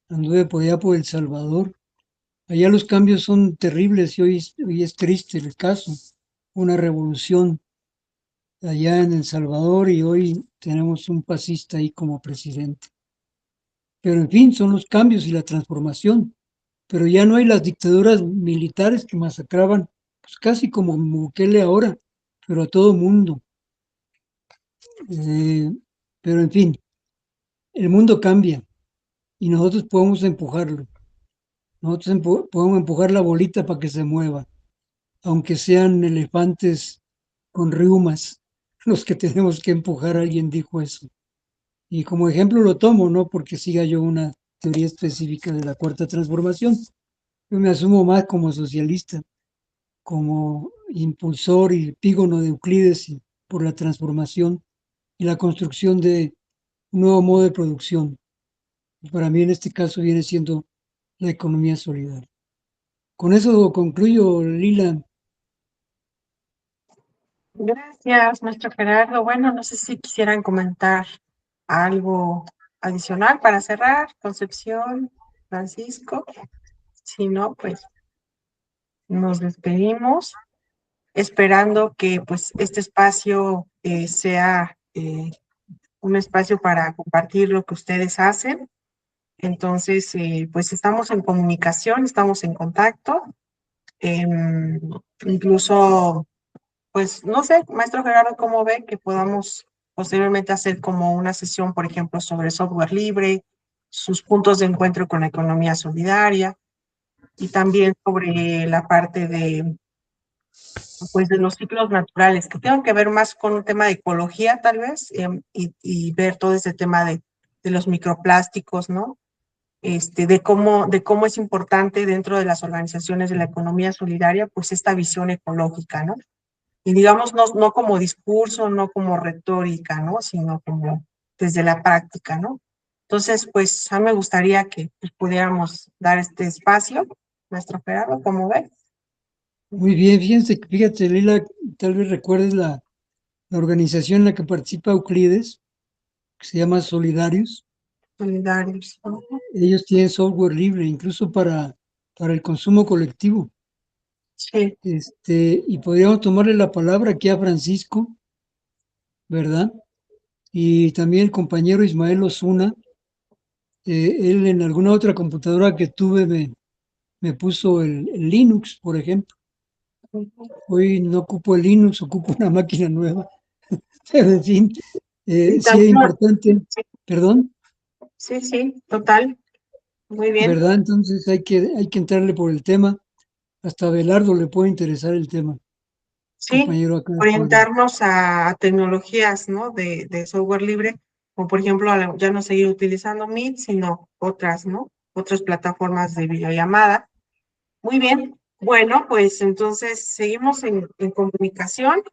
anduve por allá por El Salvador. Allá los cambios son terribles y hoy es triste el caso. Una revolución allá en El Salvador y hoy tenemos un fascista ahí como presidente. Pero en fin, son los cambios y la transformación. Pero ya no hay las dictaduras militares que masacraban, pues casi como Bukele ahora, pero a todo mundo. Pero en fin, el mundo cambia y nosotros podemos empujarlo. Nosotros podemos empujar la bolita para que se mueva, aunque sean elefantes con riumas los que tenemos que empujar. Alguien dijo eso. Y como ejemplo lo tomo, no porque siga yo una teoría específica de la cuarta transformación. Yo me asumo más como socialista, como impulsor y epígono de Euclides por la transformación y la construcción de un nuevo modo de producción. Para mí en este caso viene siendo la economía solidaria. Con eso concluyo, Lila. Gracias, maestro Gerardo. Bueno, no sé si quisieran comentar algo adicional para cerrar. Concepción, Francisco. Si no, pues nos despedimos, esperando que pues este espacio sea un espacio para compartir lo que ustedes hacen. Entonces, pues estamos en comunicación, estamos en contacto. Incluso, pues no sé, maestro Gerardo, ¿cómo ve que podamos posteriormente hacer como una sesión, por ejemplo, sobre software libre, sus puntos de encuentro con la economía solidaria y también sobre la parte de, pues, de los ciclos naturales, que tengan que ver más con un tema de ecología, tal vez, y ver todo ese tema de los microplásticos, ¿no? De cómo es importante dentro de las organizaciones de la economía solidaria, pues esta visión ecológica, ¿no? Y digamos, no como discurso, no como retórica, ¿no? Sino como desde la práctica, ¿no? Entonces, pues a mí me gustaría que pues, pudiéramos dar este espacio, maestro Gerardo, ¿cómo ves? Muy bien, fíjate, Lila, tal vez recuerdes la organización en la que participa Euclides, que se llama Solidarios. Solidarios, ¿no? Ellos tienen software libre, incluso para el consumo colectivo. Sí, Y podríamos tomarle la palabra aquí a Francisco, ¿verdad? Y también el compañero Ismael Osuna, él en alguna otra computadora que tuve me puso el Linux, por ejemplo. Hoy no ocupo el Linux, ocupo una máquina nueva. Pero en fin, y sí es también, importante, perdón, sí, total, muy bien. ¿verdad? Entonces hay que entrarle por el tema. Hasta a Abelardo le puede interesar el tema, Sí, compañero acá de Puebla. orientarnos a tecnologías, ¿no? De software libre, o por ejemplo, ya no seguir utilizando Meet, sino otras, ¿no? Otras plataformas de videollamada. Muy bien. Bueno, pues entonces seguimos en comunicación.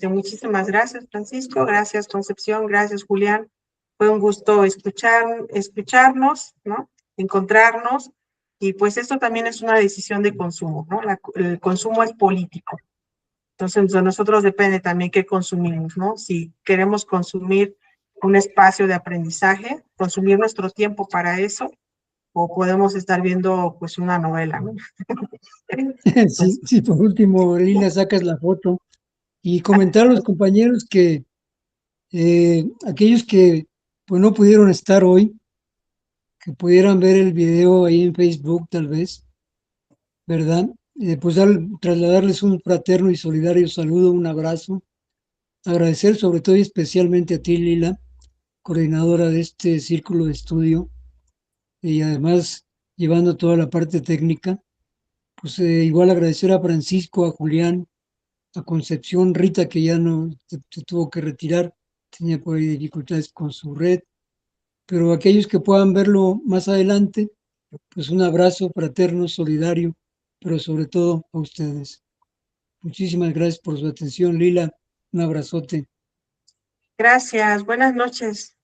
Muchísimas gracias, Francisco. Gracias, Concepción. Gracias, Julián. Fue un gusto escucharnos, ¿no? Encontrarnos. Y pues esto también es una decisión de consumo, ¿no? El consumo es político. Entonces, de nosotros depende también qué consumimos, ¿no? Si queremos consumir un espacio de aprendizaje, consumir nuestro tiempo para eso, o podemos estar viendo pues una novela, ¿no? Sí, Entonces, sí, por último, Lila, sacas la foto y comentar a los compañeros que aquellos que pues no pudieron estar hoy, que pudieran ver el video ahí en Facebook tal vez, ¿verdad? Pues trasladarles un fraterno y solidario saludo, un abrazo, agradecer sobre todo y especialmente a ti, Lila, coordinadora de este círculo de estudio y además llevando toda la parte técnica. Pues igual agradecer a Francisco, a Julián, a Concepción, Rita, que ya no se tuvo que retirar, tenía por ahí dificultades con su red, pero aquellos que puedan verlo más adelante, pues un abrazo fraterno, solidario, pero sobre todo a ustedes. Muchísimas gracias por su atención, Lila, un abrazote. gracias, buenas noches,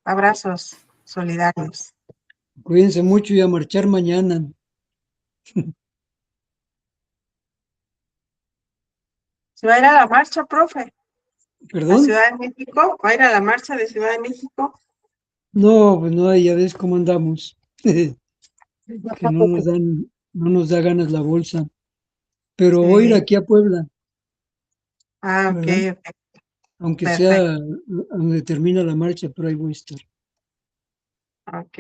abrazos solidarios. Cuídense mucho y a marchar mañana. ¿Se va a ir a la marcha, profe? ¿A ¿Perdón? Ciudad de México? ¿Va a ir a la marcha de Ciudad de México? No, pues no, ya ves cómo andamos, que no nos da ganas la bolsa, pero voy a ir Sí. aquí a Puebla, Ah, ok, ¿verdad? ok, Aunque perfecto, sea donde termina la marcha, pero ahí voy a estar, ok.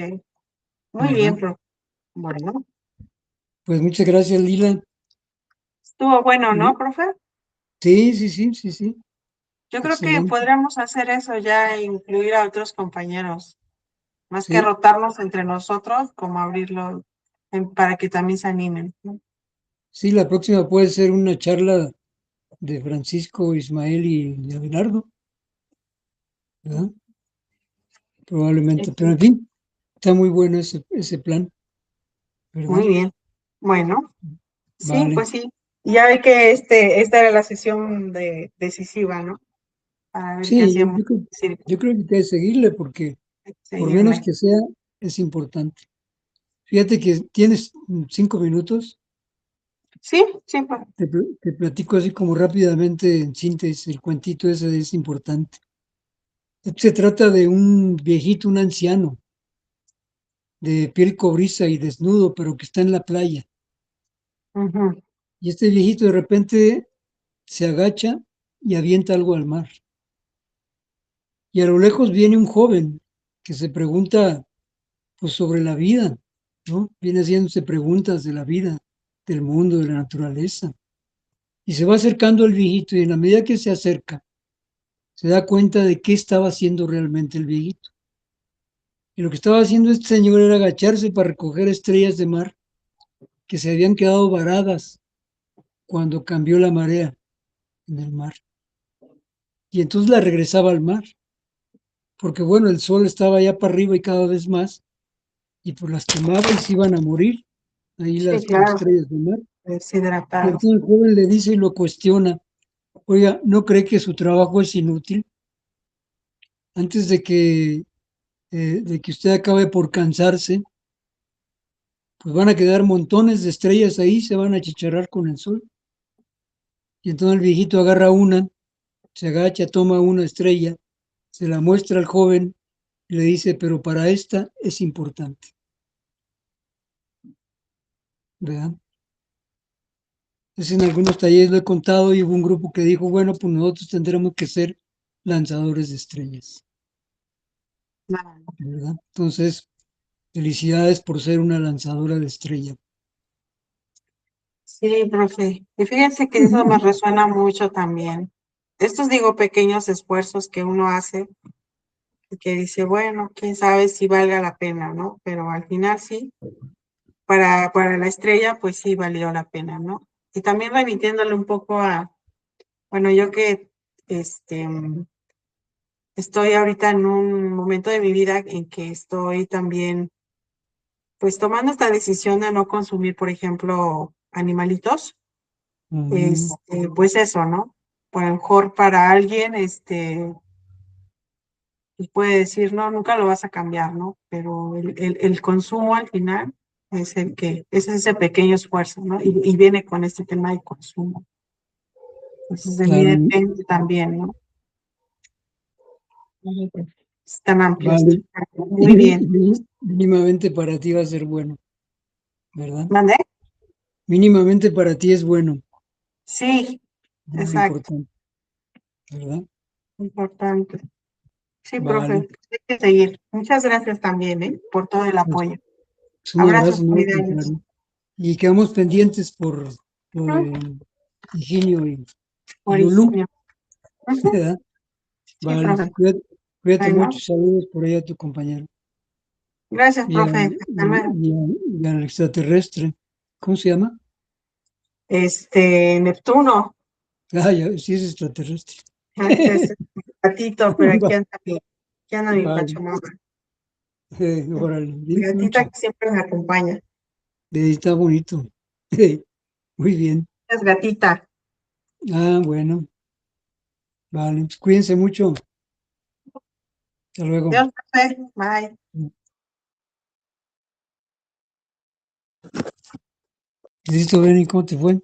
Muy ¿verdad? bien, profe. Bueno, Pues muchas gracias, Lila. estuvo bueno, Y- ¿no, profe? Sí, sí, sí, sí, sí, Yo creo que excelente. podríamos hacer eso ya, e incluir a otros compañeros, más que Sí, rotarnos entre nosotros, como abrirlo para que también se animen, ¿no? sí, la próxima puede ser una charla de Francisco, Ismael y Abelardo, ¿verdad? Sí, Probablemente, pero sí. en fin, está muy bueno ese plan, ¿verdad? Muy bien. Bueno, sí, Vale. pues sí. Ya ve que esta era la sesión decisiva, ¿no? Para ver qué Sí, hacíamos. yo creo que hay que seguirle porque por menos Seguirle. que sea, es importante. Fíjate que tienes 5 minutos. Sí, sí, profe. Te platico así como rápidamente en síntesis, el cuentito ese es importante. Se trata de un viejito, un anciano, de piel cobriza y desnudo, pero que está en la playa. Ujú. Y este viejito de repente se agacha y avienta algo al mar. Y a lo lejos viene un joven que se pregunta pues, sobre la vida, ¿no? Viene haciéndose preguntas de la vida, del mundo, de la naturaleza. Y se va acercando al viejito y en la medida que se acerca, se da cuenta de qué estaba haciendo realmente el viejito. Y lo que estaba haciendo este señor era agacharse para recoger estrellas de mar que se habían quedado varadas cuando cambió la marea en el mar. Y entonces la regresaba al mar, porque bueno, el sol estaba allá para arriba y cada vez más, y pues las quemaba y se iban a morir ahí Sí, las claro, estrellas de mar. Y deshidratado. entonces el joven le dice y lo cuestiona, oiga, ¿no cree que su trabajo es inútil? Antes de que usted acabe por cansarse, pues van a quedar montones de estrellas ahí, se van a chicharrar con el sol. Y entonces el viejito agarra una, se agacha, toma una estrella, se la muestra al joven y le dice, pero para esta es importante. ¿Verdad? Es en algunos talleres lo he contado y hubo un grupo que dijo, bueno, pues nosotros tendremos que ser lanzadores de estrellas. Claro. ¿Verdad? Entonces, felicidades por ser una lanzadora de estrella. Sí, profe. Y fíjense que eso me resuena mucho también. Estos, digo, pequeños esfuerzos que uno hace, y que dice, bueno, quién sabe si valga la pena, ¿no? Pero al final sí, para la estrella, pues sí valió la pena, ¿no? Y también remitiéndole un poco a, bueno, yo que estoy ahorita en un momento de mi vida en que estoy también, pues tomando esta decisión de no consumir, por ejemplo, animalitos. Pues eso, ¿no? Por lo mejor para alguien, pues puede decir, no, nunca lo vas a cambiar, ¿no? Pero el consumo al final es es ese pequeño esfuerzo, ¿no? Y viene con este tema de consumo. Entonces de mí Claro, depende también, ¿no? Es tan amplio esto. vale. Muy bien. Mínimamente para ti va a ser bueno, ¿verdad? ¿Mandé? Mínimamente para ti es bueno, Sí, es lo exacto, importante, ¿verdad? importante. Sí, profe, Vale. hay que seguir. Muchas gracias también, por todo el Pues, apoyo. es un Abrazos abrazo, ¿no? Al solidarios. contrario. Y quedamos pendientes por lo Ujú. de Higinio y Lulú, Originio. Ujú. ¿verdad? Sí, Vale, profe. cuídate Bueno, mucho, saludos por ahí a tu compañero. gracias, Y, profe. Hasta luego. y al extraterrestre, ¿cómo se llama? Neptuno, Ah, ya, sí es extraterrestre. es gatito, pero aquí anda mi Vale, pachamama. órale, Mi bien, gatita mucho. que siempre me acompaña. Está bonito. Muy bien. Es gatita. Ah, bueno, vale, pues cuídense mucho. Hasta luego. Dios, profe. Bye. ¿Listo, Benny? ¿Cómo te fue?